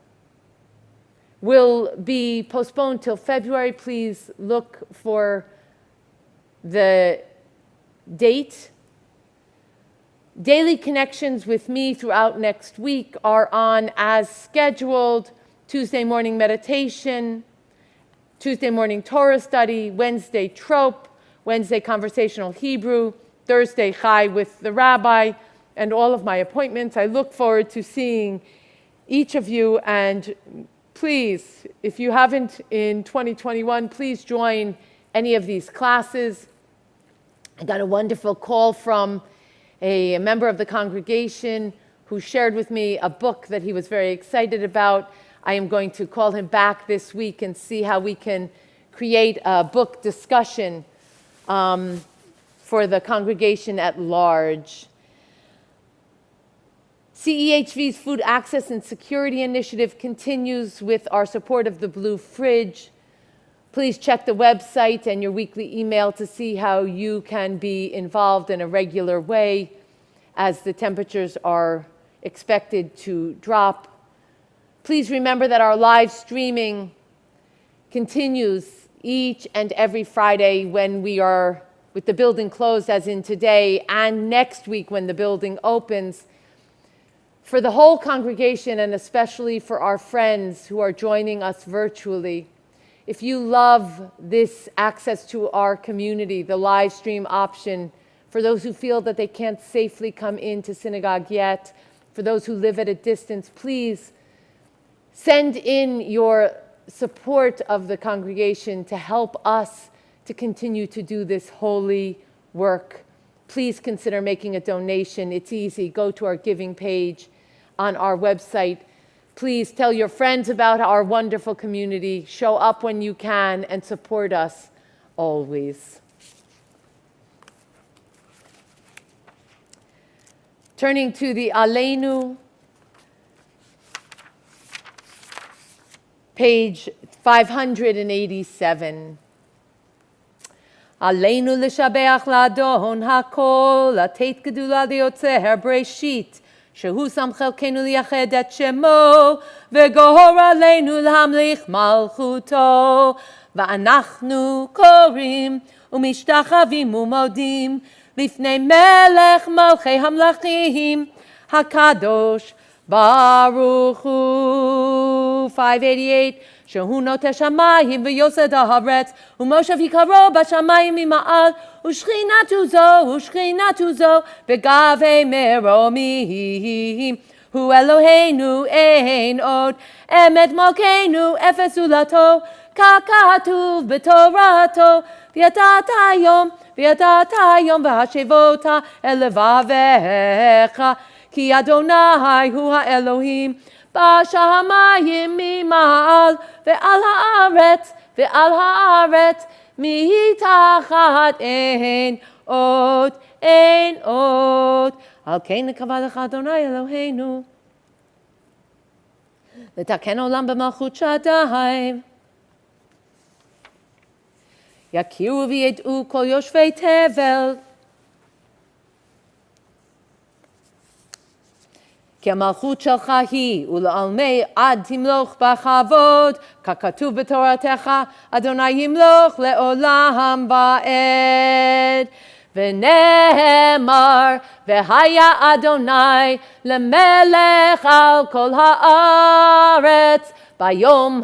will be postponed till February. Please look for the date. Daily connections with me throughout next week are on as scheduled: Tuesday morning meditation, Tuesday morning Torah study, Wednesday trope, Wednesday conversational Hebrew, Thursday chai with the rabbi, and all of my appointments. I look forward to seeing each of you, and please, if you haven't in 2021, please join any of these classes. I got a wonderful call from a member of the congregation who shared with me a book that he was very excited about. I am going to call him back this week and see how we can create a book discussion for the congregation at large. CEHV's Food Access and Security Initiative continues with our support of the Blue Fridge. Please check the website and your weekly email to see how you can be involved in a regular way as the temperatures are expected to drop. Please remember that our live streaming continues each and every Friday when we are with the building closed, as in today, and next week when the building opens. For the whole congregation, and especially for our friends who are joining us virtually, if you love this access to our community, the live stream option, for those who feel that they can't safely come into synagogue yet, for those who live at a distance, please send in your support of the congregation to help us to continue to do this holy work. Please consider making a donation. It's easy. Go to our giving page on our website. Please tell your friends about our wonderful community. Show up when you can and support us always. Turning to the Aleinu, page 587. Aleinu l'shabeach la'adon hakol, לתת גדולה ליוצר בראשית, שהוא שם חלקנו לייחד את שמו, וגהור עלינו להמליך מלכותו. ואנחנו קוראים ומשתחווים ומודים לפני מלך מלכי המלכים, הקדוש ברוך הוא. 588. שהוא נוטה שמיים ויוסד הארץ, ומושב יקרו בשמיים ממעל, ושכינתו זו בגבי מרומים. הוא אלוהינו אין עוד, אמת מלכנו אפס זולתו, ככתוב בתורתו, וידעת היום והשבות אל לבביך, כי אדוני הוא האלוהים בשמיים ממעל, ועל הארץ מתחת אין עוד. על כן נקווה לך אדוני אלוהינו, לתקן עולם במלכות שדיים. יכירו וידעו כל יושבי תבל, כי המלכות שלך היא, ולעולמי עד תמלוך בכבוד, ככתוב בתורתך, אדוני ימלוך לעולם ועד. ונאמר, והיה אדוני למלך על כל הארץ, ביום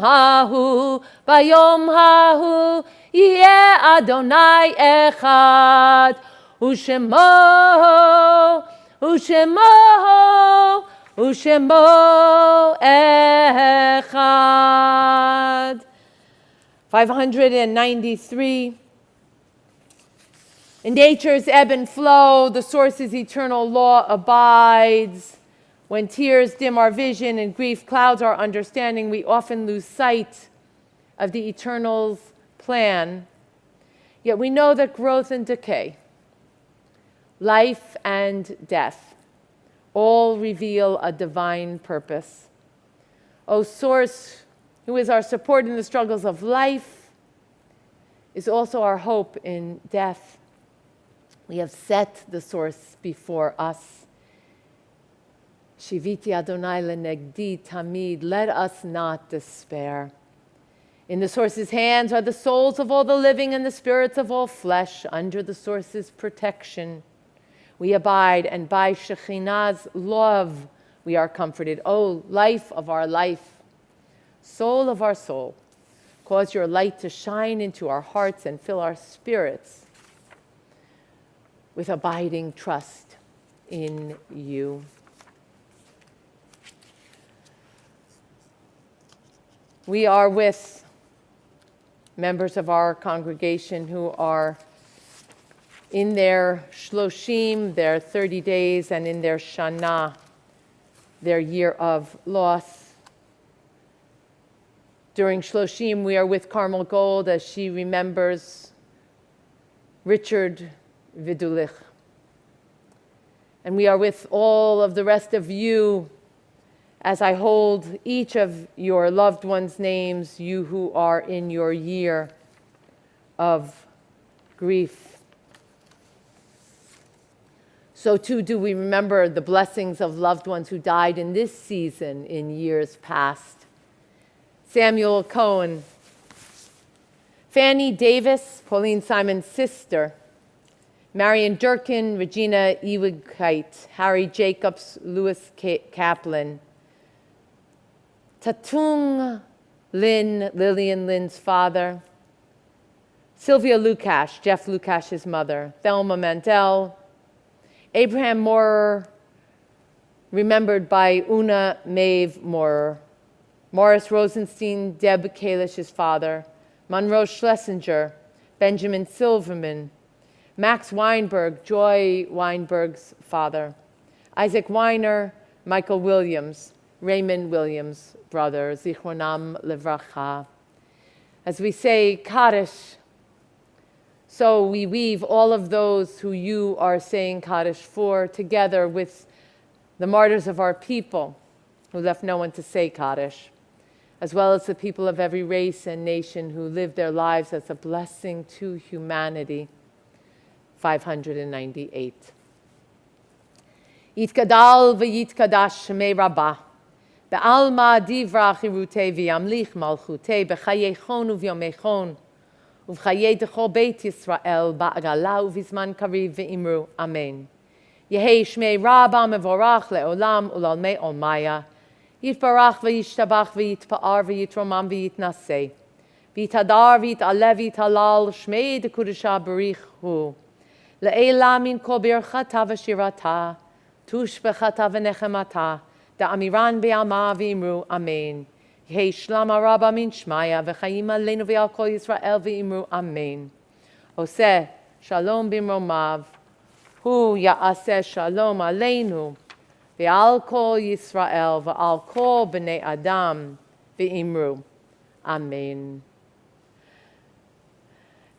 ההוא יהיה אדוני אחד, ושמו אחד. 593. In nature's ebb and flow, the source's eternal law abides. When tears dim our vision and grief clouds our understanding, we often lose sight of the Eternal's plan. Yet we know that growth and decay, life and death, all reveal a divine purpose. O Source, who is our support in the struggles of life, is also our hope in death. We have set the Source before us. Shiviti Adonai lenegdi tamid, let us not despair. In the Source's hands are the souls of all the living and the spirits of all flesh. Under the Source's protection we abide, and by Shekhinah's love we are comforted. O life of our life, soul of our soul, cause your light to shine into our hearts and fill our spirits with abiding trust in you. We are with members of our congregation who are in their shloshim, their 30 days, and in their shana, their year of loss. During shloshim, we are with Carmel Gold as she remembers Richard Vidulich. And we are with all of the rest of you as I hold each of your loved ones' names, you who are in your year of grief. So too do we remember the blessings of loved ones who died in this season in years past. Samuel Cohen, Fanny Davis, Pauline Simon's sister, Marion Durkin, Regina Ewigkeit, Harry Jacobs, Louis Kaplan, Tatung Lin, Lillian Lin's father, Sylvia Lukash, Jeff Lukash's mother, Thelma Mandel, Abraham Moorer, remembered by Una Maeve Moorer, Morris Rosenstein, Deb Kalish's father, Monroe Schlesinger, Benjamin Silverman, Max Weinberg, Joy Weinberg's father, Isaac Weiner, Michael Williams, Raymond Williams' brother, Zichronam Levracha. As we say Kaddish, so we weave all of those who you are saying Kaddish for together with the martyrs of our people who left no one to say Kaddish, as well as the people of every race and nation who lived their lives as a blessing to humanity. 598. Yitkadal v'yitkadash shemei Rabbah, be'alma divra chirutei v'yamlich malchutei, b'chayechon u'vyomechon, ובחיי דכל בית ישראל בעגלה ובזמן קריב ואמרו אמן. יהי שמי רבה מבורך לעולם ולעולמי עולמיה. יתברך וישתבח ויתפאר ויתרומם ויתנשא. ויתהדר ויתעלה ויתהלל שמי דקודשה בריך הוא. לעילה מן כל ברכתה ושירתה, תושבחתה ונחמתה, דאמירן בעלמה ואמרו אמן. יהי שלמה רבה מן שמיה, וחיים עלינו ועל כל ישראל ואמרו אמן. עושה שלום במרומיו, הוא יעשה שלום עלינו ועל כל ישראל ועל כל בני אדם ואמרו אמן.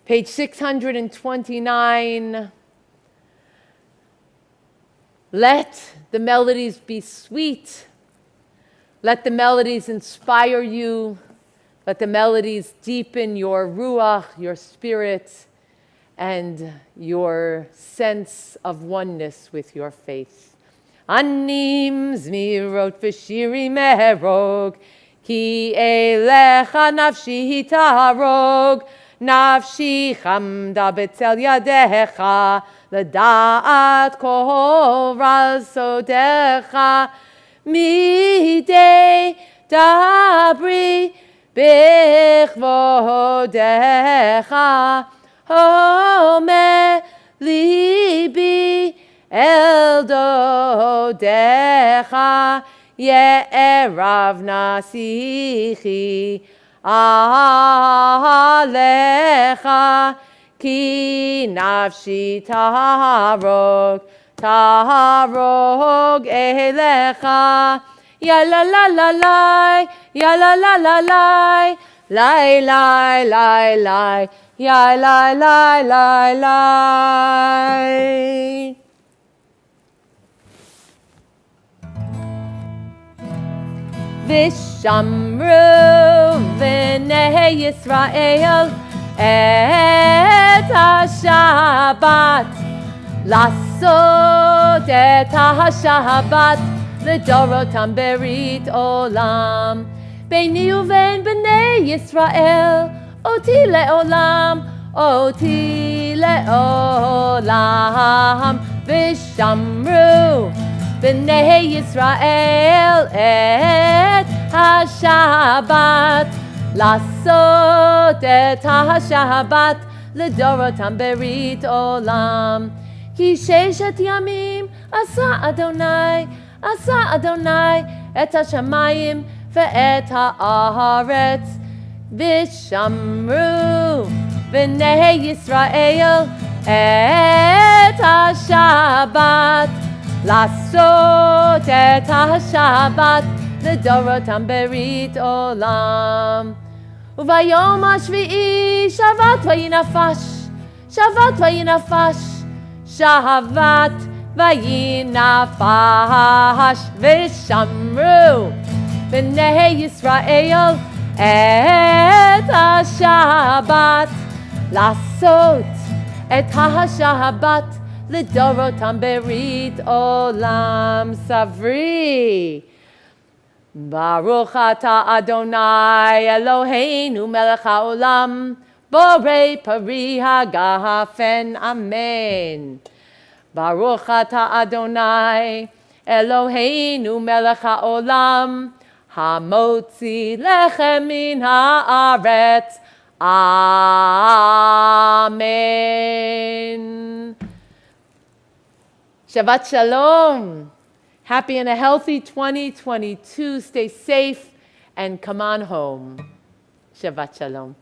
Page 629. Let the melodies be sweet. Let the melodies inspire you. Let the melodies deepen your ruach, your spirit, and your sense of oneness with your faith. Anim zmirot v'shiri merog, ki elecha nafshi tarog, nafshi chamda betzel yadecha, leda'at kol razodecha, midei dabri bechvodecha, home libi el dodecha, ye'erav nasichi alecha, ki nafshi tarok תהרוג אליך. יא לה לה לה לי, יא לה לה לה לי, לי לי לי לי, יא לי לי לי לי. ושמרו בני ישראל את השבת, לעשות את השבת לדורותם ברית עולם. ביני ובין בני ישראל אותי לעולם, אותי לעולם. ושמרו בני ישראל את השבת, לעשות את השבת לדורותם ברית עולם. כי 6 ימים עשה אדוני את השמיים ואת הארץ. ושמרו בני ישראל את השבת, לעשות את השבת לדורותם ברית עולם. וביום השביעי שבת וינפש, שבת וינפש, שבת וינפש. ושמרו בני ישראל את השבת, לעשות את השבת לדורותם ברית עולם. סברי. ברוך אתה אדוני אלוהינו מלך העולם, בורא פרי הגפן, אמן. ברוך אתה אדוני אלוהינו מלך העולם, המוציא לחם מן הארץ, amen. Shabbat Shalom. Happy and a healthy 2022. Stay safe and come on home. Shabbat Shalom.